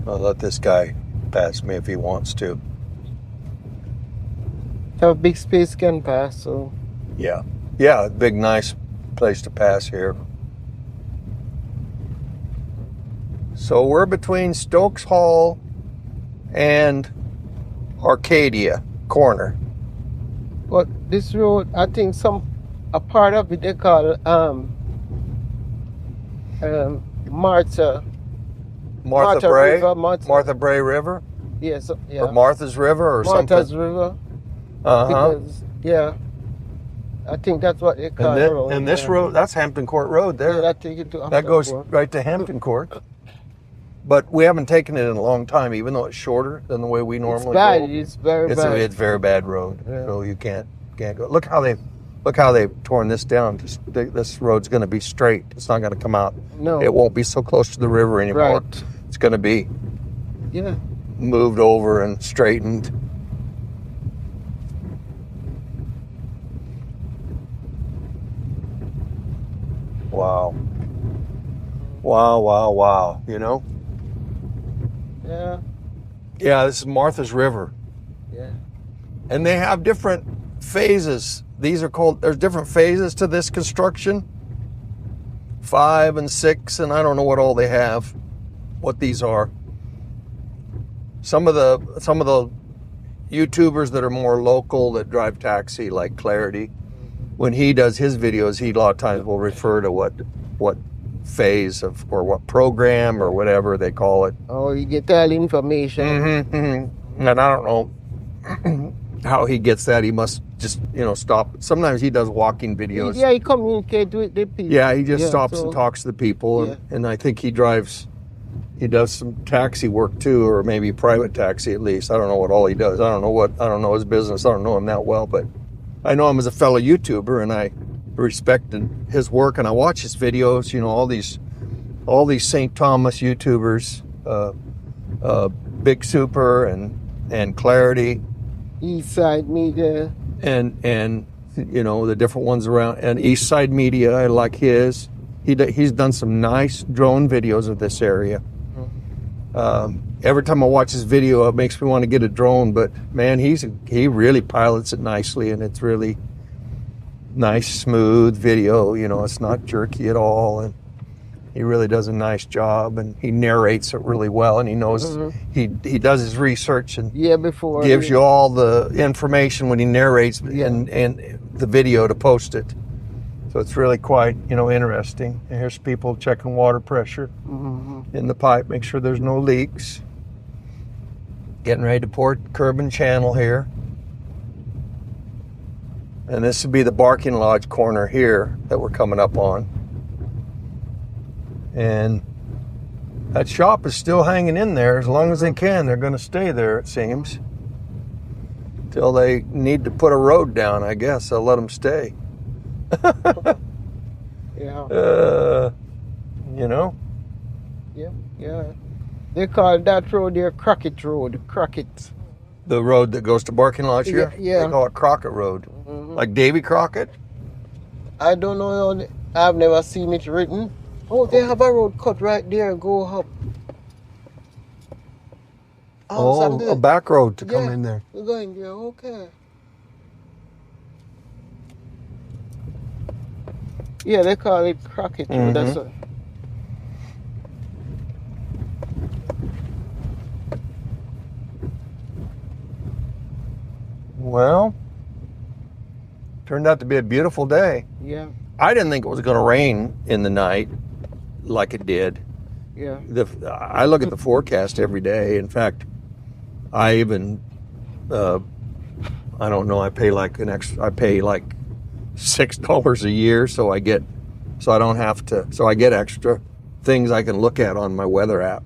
S1: I'll let this guy pass me if he wants to.
S2: Have a big space can pass, so
S1: Yeah. Yeah, a big, nice place to pass here. So we're between Stokes Hall and Arcadia Corner.
S2: but this road, I think a part of it they call Martha
S1: Bray?
S2: River,
S1: Martha Bray River?
S2: Yes, yeah.
S1: Or Martha's River or
S2: Martha's
S1: something?
S2: River.
S1: Uh-huh.
S2: Because, yeah, I think that's what they call it.
S1: And this road, that's Hampton Court Road there.
S2: Yeah, that take it to
S1: That goes
S2: Hampton Court.
S1: right to Hampton Court. But we haven't taken it in a long time, even though it's shorter than the way we normally
S2: It's bad.
S1: go.
S2: It's very bad.
S1: It's a very bad road,
S2: Yeah.
S1: so you can't go. Look how they've torn this down. This road's going to be straight. It's not going to come out.
S2: No.
S1: It won't be so close to the river anymore.
S2: Right.
S1: It's going to be
S2: Yeah.
S1: moved over and straightened. Wow. Wow, wow, wow. You know?
S2: Yeah.
S1: Yeah, this is Martha's River.
S2: Yeah.
S1: And they have different phases. There's different phases to this construction. 5 and 6, and I don't know what all they have, what these are. Some of the YouTubers that are more local that drive taxi, like Clarity, when he does his videos, he a lot of times will refer to what phase of or what program or whatever they call it.
S2: Oh, you get all information.
S1: Mm-hmm. And I don't know how he gets that. He must just stop. Sometimes he does walking videos.
S2: Yeah, he communicates with the people.
S1: Yeah, he just stops and talks to the people,
S2: Yeah.
S1: and I think he does some taxi work too, or maybe private taxi at least. I don't know what all he does. I don't know his business. I don't know him that well, but I know him as a fellow YouTuber, and I respect his work, and I watch his videos. All these St. Thomas YouTubers, Big Super and Clarity,
S2: Eastside Media.
S1: and the different ones around, and Eastside Media. I like his. He's done some nice drone videos of this area. Every time I watch his video, it makes me want to get a drone. But man, he really pilots it nicely, and it's really nice, smooth video. It's not jerky at all, and he really does a nice job. And he narrates it really well, and he knows he does his research and
S2: Before
S1: gives you all the information when he narrates and the video to post it. So it's really quite, interesting. And here's people checking water pressure in the pipe, make sure there's no leaks. Getting ready to pour curb and channel here. And this would be the Barking Lodge corner here that we're coming up on. And that shop is still hanging in there as long as they can. They're going to stay there, it seems. Till they need to put a road down, I guess. They'll let them stay.
S2: Yeah.
S1: You know?
S2: Yeah. Yeah. They call that road there Crockett Road. Crockett.
S1: The road that goes to Barking Lodge here?
S2: Yeah.
S1: They call it Crockett Road.
S2: Mhm.
S1: Like Davy Crockett?
S2: I don't know. I've never seen it written. Oh, they have a road cut right there. Go up.
S1: Oh, a back road to come
S2: Yeah.
S1: in there.
S2: We're going there. Okay. Yeah, they call it Crockett Road. That's what.
S1: Well, turned out to be a beautiful day.
S2: Yeah.
S1: I didn't think it was going to rain in the night like it did.
S2: Yeah.
S1: I look at the forecast every day. In fact, I even, I don't know, I pay like $6 a year, so I get extra things I can look at on my weather app,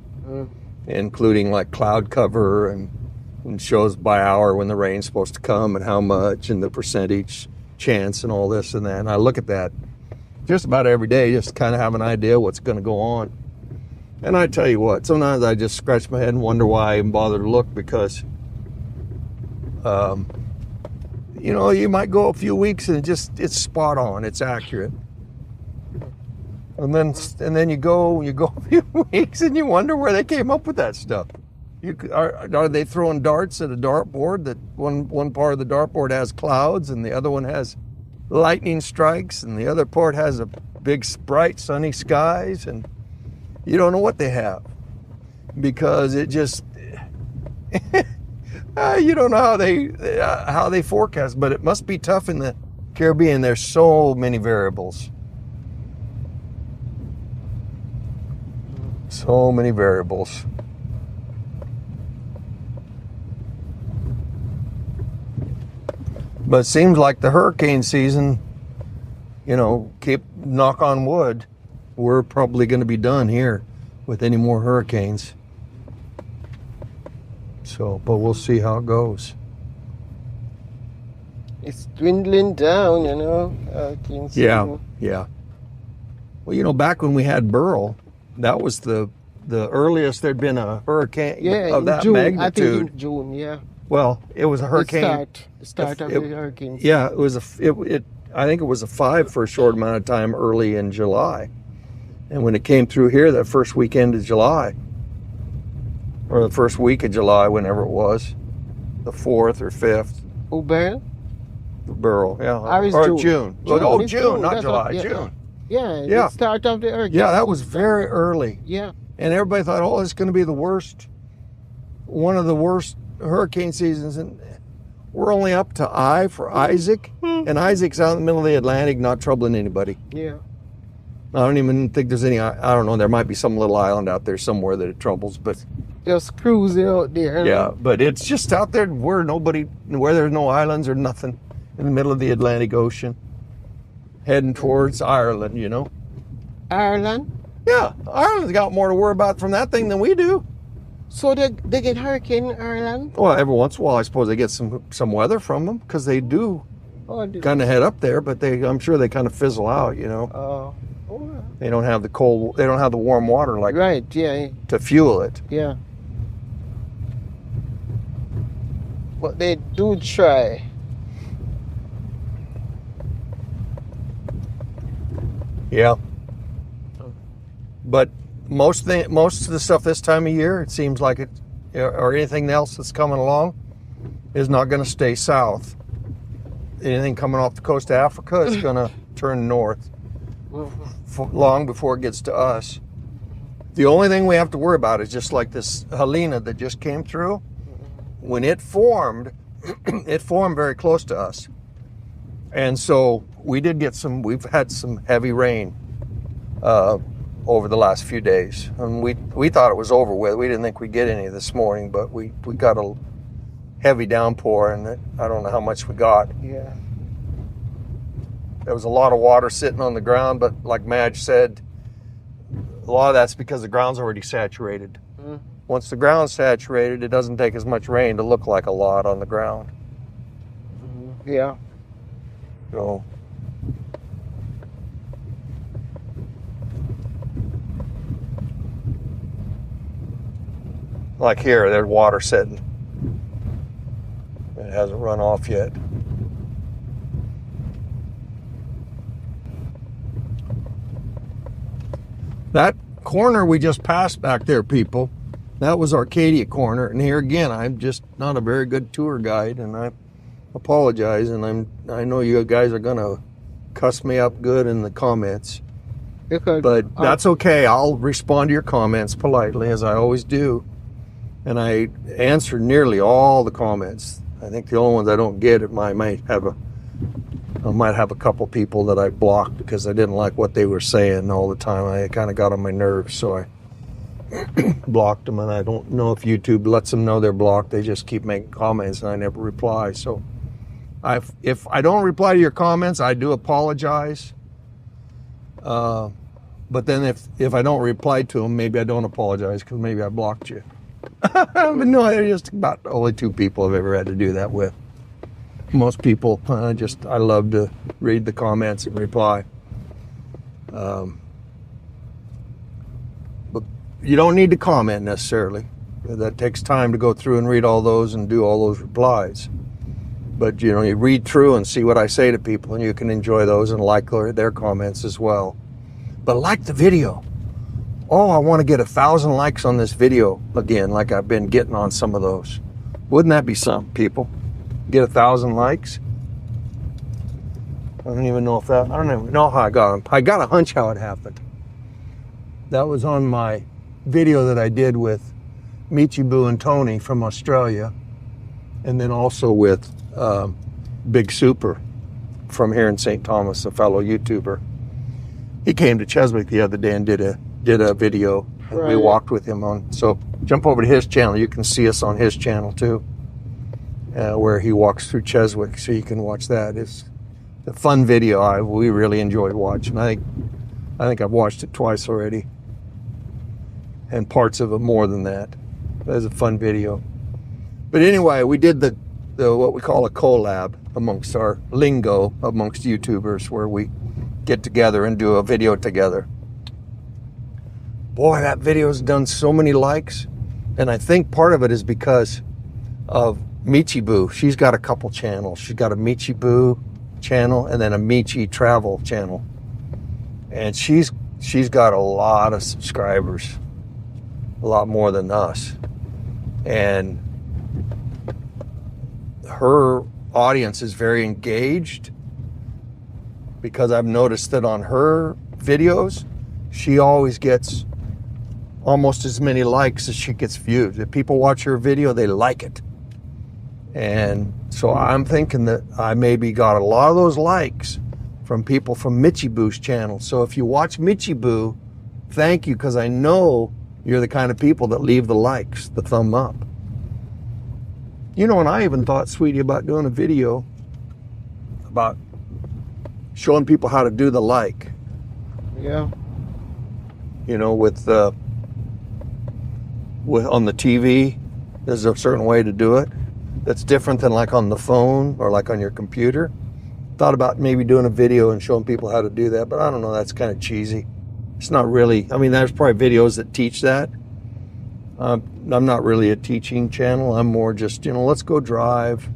S1: including like cloud cover and shows by hour when the rain's supposed to come and how much and the percentage chance and all this and that. And I look at that just about every day, just to kind of have an idea what's going to go on. And I tell you what, sometimes I just scratch my head and wonder why I even bother to look, because, you know, you might go a few weeks and it's spot on, it's accurate. And then you go a few weeks and you wonder where they came up with that stuff. Are they throwing darts at a dartboard that one part of the dartboard has clouds and the other one has lightning strikes and the other part has a big bright sunny skies, and you don't know what they have, because it just you don't know how they forecast. But it must be tough in the Caribbean. There's so many variables. So many variables. But it seems like the hurricane season, you know, knock on wood, we're probably going to be done here with any more hurricanes. So, but we'll see how it goes.
S2: It's dwindling down, you know. Hurricane season.
S1: Yeah. Well, you know, back when we had Burl, that was the earliest there'd been a hurricane of that
S2: June,
S1: magnitude.
S2: I think in June, yeah.
S1: Well, it was a hurricane.
S2: The start of the hurricane.
S1: Yeah, it was I think it was a 5 for a short amount of time early in July. And when it came through here that first weekend of July, or the first week of July, whenever it was, the 4th or 5th.
S2: Oh, Burl?
S1: Burl, yeah.
S2: Or
S1: June. June, not July, June.
S2: Yeah, the start of the hurricane.
S1: Yeah, that was very early.
S2: Yeah.
S1: And everybody thought, oh, it's going to be one of the worst hurricane seasons. And we're only up to I for Isaac. And Isaac's out in the middle of the Atlantic, not troubling anybody.
S2: Yeah.
S1: I don't even think there's any, I don't know, there might be some little island out there somewhere that it troubles, but.
S2: Just cruising out there.
S1: Yeah, but it's just out there where there's no islands or nothing, in the middle of the Atlantic Ocean, heading towards Ireland, you know.
S2: Ireland?
S1: Yeah, Ireland's got more to worry about from that thing than we do.
S2: So they get hurricane in Ireland?
S1: Well, every once in a while, I suppose they get some weather from them, because they do kind of head up there, but I'm sure they kind of fizzle out, you know. They don't have the warm water to fuel it.
S2: Yeah. But they do try.
S1: Yeah. But most of the stuff this time of year, it seems like it, or anything else that's coming along, is not going to stay south. Anything coming off the coast of Africa is going to turn north long before it gets to us. The only thing we have to worry about is just like this Helena that just came through. When it formed very close to us. And so we've had some heavy rain over the last few days. And we thought it was over with. We didn't think we'd get any this morning, but we got a heavy downpour, and I don't know how much we got.
S2: Yeah.
S1: There was a lot of water sitting on the ground, but like Madge said, a lot of that's because the ground's already saturated. Once the ground's saturated, it doesn't take as much rain to look like a lot on the ground.
S2: Yeah.
S1: So, Like here, there's water sitting. It hasn't run off yet. That corner we just passed back there, people, that was Arcadia Corner. And here again, I'm just not a very good tour guide, and I apologize. And I know you guys are gonna cuss me up good in the comments, but that's okay. I'll respond to your comments politely, as I always do, and I answer nearly all the comments. I think the only ones I don't get, I might have a couple people that I blocked because I didn't like what they were saying all the time. I kind of got on my nerves, so I blocked them. And I don't know if YouTube lets them know they're blocked. They just keep making comments, and I never reply. So if I don't reply to your comments, I do apologize. But then if I don't reply to them, maybe I don't apologize because maybe I blocked you. But no, they're just about the only two people I've ever had to do that with. Most people, I love to read the comments and reply. But you don't need to comment necessarily. That takes time to go through and read all those and do all those replies. But you read through and see what I say to people, and you can enjoy those and like their comments as well. But like the video. Oh, I want to get 1,000 likes on this video again, like I've been getting on some of those. Wouldn't that be something, people? Get 1,000 likes? I don't even know how I got them. I got a hunch how it happened. That was on my video that I did with Michiboo and Tony from Australia, and then also with Big Super from here in St. Thomas, a fellow YouTuber. He came to Cheswick the other day and did a video, and we walked with him on. So jump over to his channel. You can see us on his channel too, where he walks through Cheswick, so you can watch that. It's a fun video. We really enjoyed watching. I think I've watched it twice already, and parts of it more than that. It was a fun video. But anyway, we did the what we call a collab amongst our lingo amongst YouTubers, where we get together and do a video together. Boy, that video's done so many likes, and I think part of it is because of Michiboo. She's got a couple channels. She's got a Michiboo channel and then a Michi travel channel, and she's got a lot of subscribers, a lot more than us, and her audience is very engaged, because I've noticed that on her videos she always gets almost as many likes as she gets views. If people watch her video, they like it. And so I'm thinking that I maybe got a lot of those likes from people from Michiboo's channel. So if you watch Michiboo, thank you, because I know you're the kind of people that leave the likes, the thumb up. And I even thought, sweetie, about doing a video about showing people how to do the like.
S2: Yeah.
S1: With on the TV, there's a certain way to do it that's different than like on the phone or like on your computer. Thought about maybe doing a video and showing people how to do that, but I don't know, that's kind of cheesy. It's not really, there's probably videos that teach that. I'm not really a teaching channel. I'm more just, let's go drive.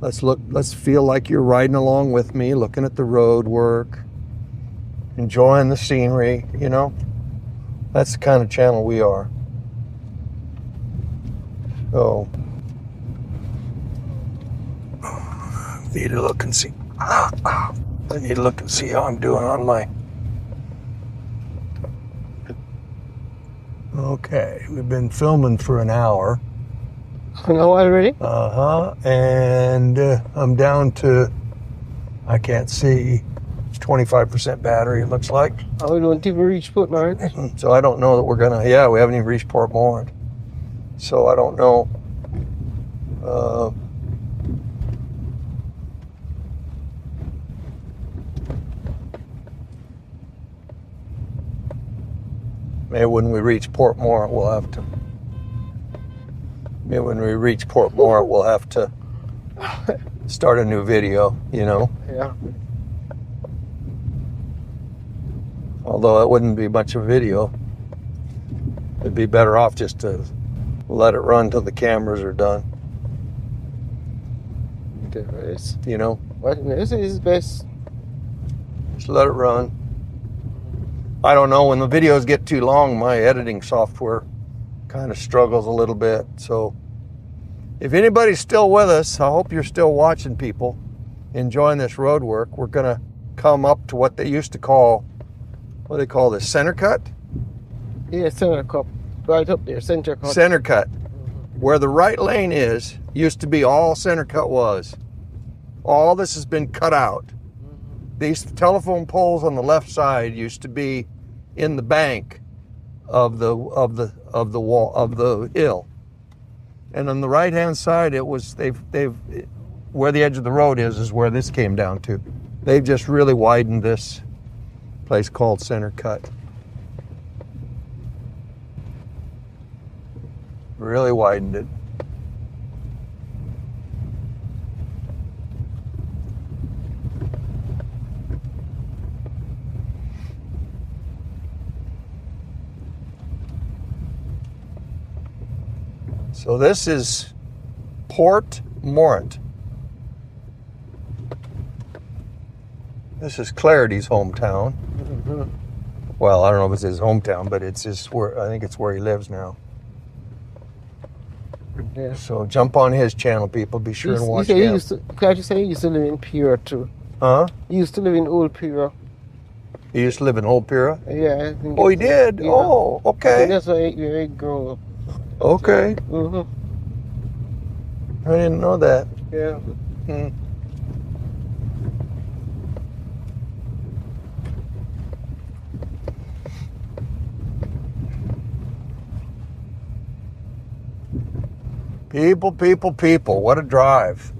S1: Let's feel like you're riding along with me, looking at the road work, enjoying the scenery, That's the kind of channel we are. So, I need to look and see. I need to look and see how I'm doing on my. Okay, we've been filming for an hour.
S2: An hour already?
S1: And I'm down to, I can't see, 25% battery, it looks like.
S2: Oh, we don't even reach Port Morant.
S1: So I don't know that we're gonna, we haven't even reached Port Morant. So I don't know. Maybe when we reach Port Morant, we'll have to. Maybe when we reach Port Morant, we'll have to start a new video,
S2: Yeah.
S1: Although it wouldn't be much of a video. It'd be better off just to We'll let it run till the cameras are done.
S2: There is.
S1: You know?
S2: What this is best.
S1: Just let it run. I don't know, when the videos get too long, my editing software kind of struggles a little bit. So if anybody's still with us, I hope you're still watching, people, enjoying this road work. We're going to come up to what they used to call, what do they call this, center cut?
S2: Yeah, center cut. Right up there, center cut.
S1: Center cut. Where the right lane is, used to be all center cut was. All this has been cut out. These telephone poles on the left side used to be in the bank of the wall of the hill, and on the right hand side it was they've where the edge of the road is where this came down to. They've just really widened this place called Center Cut. Really widened it. So this is Port Morant. This is Clarity's hometown.
S2: Mm-hmm.
S1: Well, I don't know if it's his hometown, but it's his where I think it's where he lives now.
S2: Yeah.
S1: So jump on his channel, people. Be sure and watch him.
S2: Can't you say he used to live in Pira too?
S1: Huh?
S2: He used to live in Old Pira.
S1: He used to live in Old Pira?
S2: Yeah, I think.
S1: Oh, he did?
S2: Yeah.
S1: Oh,
S2: I
S1: okay.
S2: think that's where he grew up.
S1: Okay.
S2: Mm-hmm.
S1: I didn't know that.
S2: Yeah.
S1: Hmm. People, people, people. What a drive.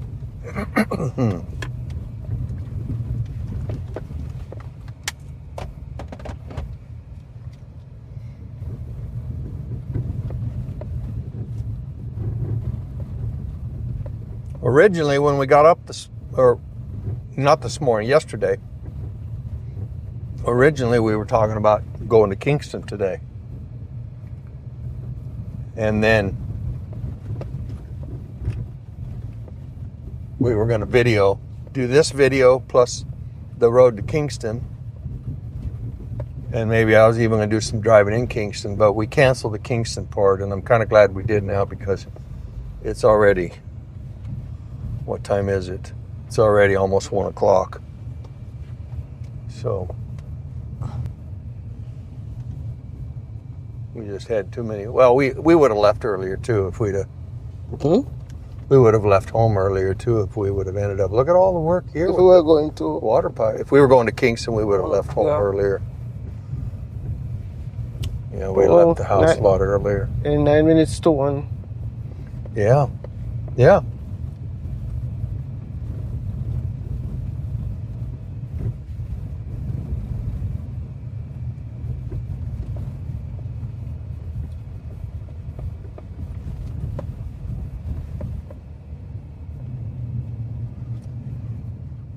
S1: Originally, when we got up or not this morning, yesterday, originally we were talking about going to Kingston today. And then we were going to do this video plus the road to Kingston. And maybe I was even going to do some driving in Kingston, but we canceled the Kingston part, and I'm kind of glad we did now because it's already, what time is it? It's already almost 1 o'clock. So we just had too many. Well, we would have left earlier too if we'd have.
S2: Hmm?
S1: We would have left home earlier too if we would have ended up. Look at all the work here.
S2: If we were going to
S1: Water pipe. If we were going to Kingston, we would have left home earlier. Yeah, we left the house a lot earlier.
S2: In 9 minutes to 1.
S1: Yeah. Yeah.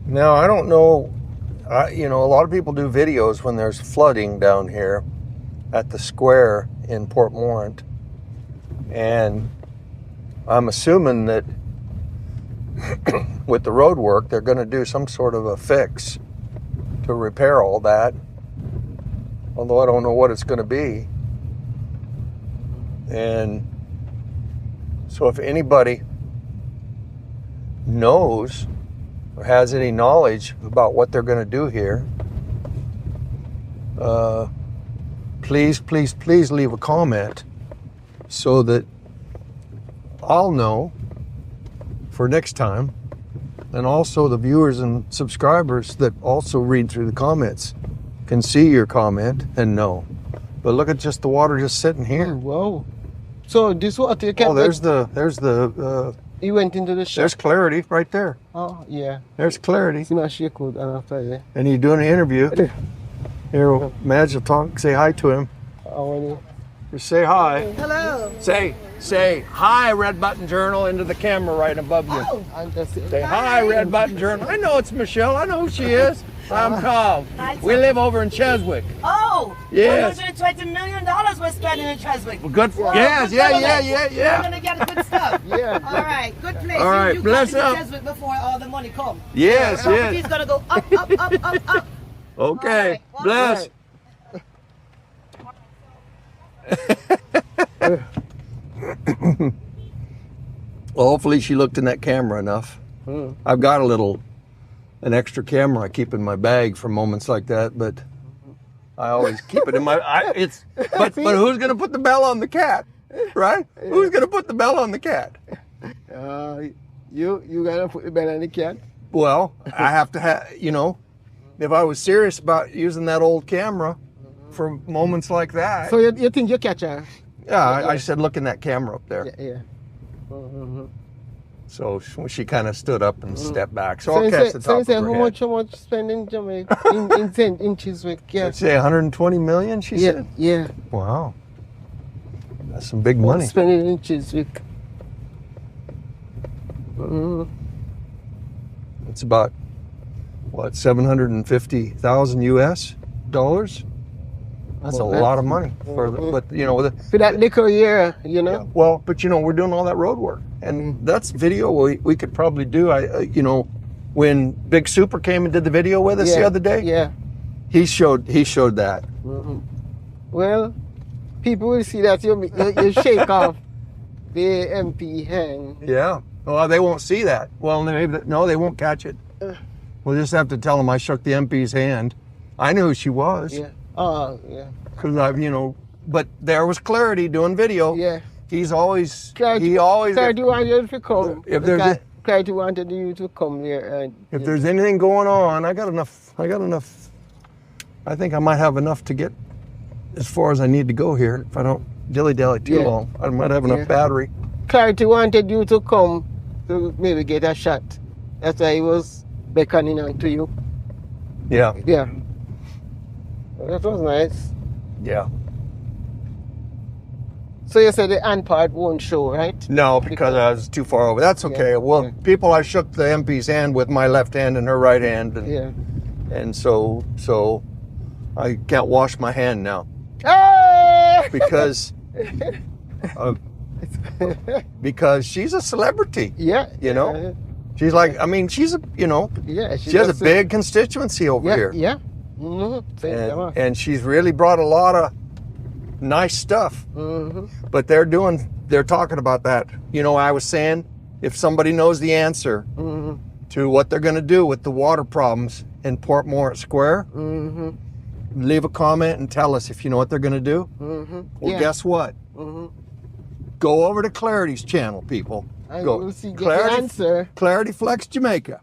S1: Now, I don't know, a lot of people do videos when there's flooding down here at the square in Port Morant. And I'm assuming that with the road work, they're going to do some sort of a fix to repair all that. Although I don't know what it's going to be. And so if anybody knows or has any knowledge about what they're going to do here, please, please, please leave a comment so that I'll know for next time, and also the viewers and subscribers that also read through the comments can see your comment and know. But look at just the water just sitting here.
S2: Whoa. So this water you can't...
S1: Oh, there's the
S2: he went into the shop.
S1: there's Clarity right there.
S2: Oh, yeah.
S1: There's Clarity.
S2: See my shake wood after that.
S1: And he's doing an interview. Here, Madge will talk, say hi to him. Just say hi.
S3: Hello.
S1: Say hi, Red Button Journal, into the camera right above you.
S3: Oh,
S1: Say hi, Red Button Journal. I know it's Michelle. I know who she is. I'm Tom.
S3: Hi,
S1: We
S3: Tom.
S1: live over in Cheswick.
S3: Oh,
S1: Yes.
S3: $120 million we're spending in Cheswick.
S1: Well, good.
S3: Whoa,
S1: Yes,
S3: good
S1: yeah,
S3: government.
S1: yeah, yeah, yeah.
S3: We're gonna get good stuff.
S2: Yeah.
S3: All right, good place.
S1: All right,
S3: you
S1: bless
S3: got
S1: up.
S3: to Cheswick before all the money comes.
S1: Yes,
S3: Property's
S1: yes.
S3: gonna go up, up, up, up, up.
S1: Okay.
S3: All right,
S1: Bless. Well, hopefully she looked in that camera enough. I've got an extra camera I keep in my bag for moments like that, but I always keep it in my. But who's gonna put the bell on the cat, right? Who's gonna put the bell on the cat?
S2: You gotta put the bell on the cat.
S1: Well, I have to have. If I was serious about using that old camera for moments like that,
S2: So you think you catch her?
S1: yeah, I said, look in that camera up there.
S2: Yeah. Mm-hmm.
S1: So she kind of stood up and stepped back. So
S2: So
S1: I'll
S2: you
S1: catch
S2: say,
S1: the top
S2: so you
S1: of
S2: say
S1: her
S2: how
S1: head.
S2: much spend in Jamaica in Chiswick? Yeah.
S1: Let's say 120 million. She
S2: Yeah.
S1: said.
S2: Yeah.
S1: Wow, that's some big money.
S2: Spend it in Chiswick.
S1: It's about what, 750,000 US dollars. That's a
S2: Well,
S1: lot of money for but
S2: For that little year, you know.
S1: well, but we're doing all that road work, and that's video we could probably do. When Big Super came and did the video with us the other day,
S2: Yeah.
S1: he showed that.
S2: Well, people will see that you shake off the MP hand.
S1: Yeah. Well, they won't see that. Well, no, they won't catch it. We'll just have to tell them I shook the MP's hand. I knew who she was.
S2: Yeah. Oh, yeah.
S1: Because but there was Clarity doing video.
S2: Yeah.
S1: He's always,
S2: Clarity wanted you to come.
S1: If there's
S2: Clarity wanted you to come here.
S1: if there's anything going on, I got enough. I think I might have enough to get as far as I need to go here. If I don't dilly-dally too long, I might have enough battery.
S2: Clarity wanted you to come to maybe get a shot. That's why he was beckoning on to you.
S1: Yeah.
S2: Yeah. That was nice.
S1: Yeah.
S2: So you said the hand part won't show, right?
S1: No, because I was too far over. That's okay. Well, people, I shook the MP's hand with my left hand and her right hand, and so I can't wash my hand now
S2: Ah!
S1: because because she's a celebrity.
S2: Yeah.
S1: She's like, she's
S2: Yeah.
S1: she has a big constituency over here.
S2: Yeah. Mm-hmm.
S1: And she's really brought a lot of nice stuff.
S2: Mm-hmm.
S1: But they're talking about that. I was saying, if somebody knows the answer to what they're going to do with the water problems in Port Morris Square, leave a comment and tell us if you know what they're going to do. Well, guess what? Go over to Clarity's channel, people.
S2: And
S1: Go.
S2: we'll see, get the answer.
S1: Clarity Flex Jamaica.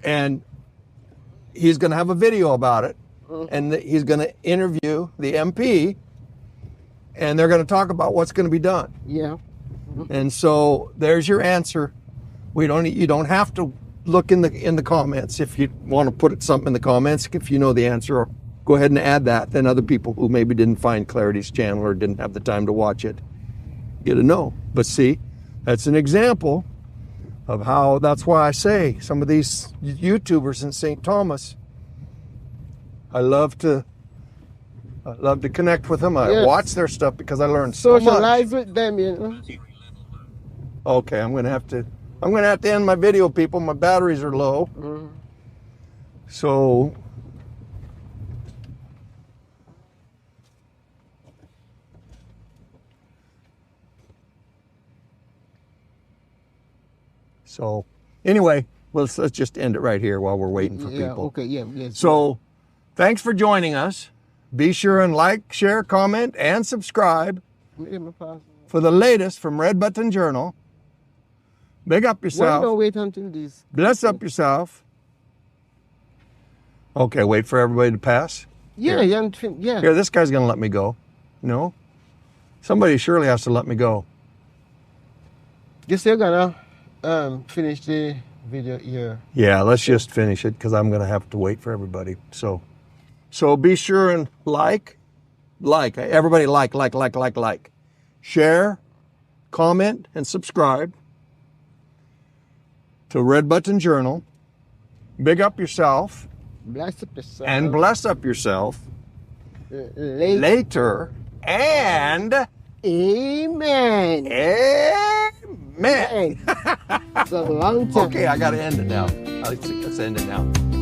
S1: And he's going to have a video about it. And he's going to interview the MP. And they're going to talk about what's going to be done.
S2: Yeah.
S1: And so there's your answer. You don't have to look in the comments if you want to put something in the comments. If you know the answer, or go ahead and add that. Then other people who maybe didn't find Clarity's channel or didn't have the time to watch it get to know. But see, that's an example of how. That's why I say some of these YouTubers in St. Thomas, I love to connect with them. I watch their stuff because I learned so much.
S2: Socialize with them, you know.
S1: Okay, I'm gonna have to end my video, people. My batteries are low. So anyway, let's just end it right here while we're waiting for people.
S2: Okay, yeah.
S1: So thanks for joining us. Be sure and like, share, comment, and subscribe for the latest from Red Button Journal. Big up yourself.
S2: Don't wait until this.
S1: Bless up yourself. Okay, wait for everybody to pass.
S2: Yeah,
S1: Here, this guy's going to let me go. No? Somebody surely has to let me go.
S2: Guess you're going to finish the video here.
S1: Yeah, let's just finish it because I'm going to have to wait for everybody. So be sure and like. Everybody like. Share, comment, and subscribe to Red Button Journal. Big up yourself.
S2: Bless up yourself.
S1: and bless up yourself
S2: Later.
S1: later. And
S2: Amen.
S1: amen.
S2: It's a long time.
S1: Okay, I got to end it now. Let's end it now.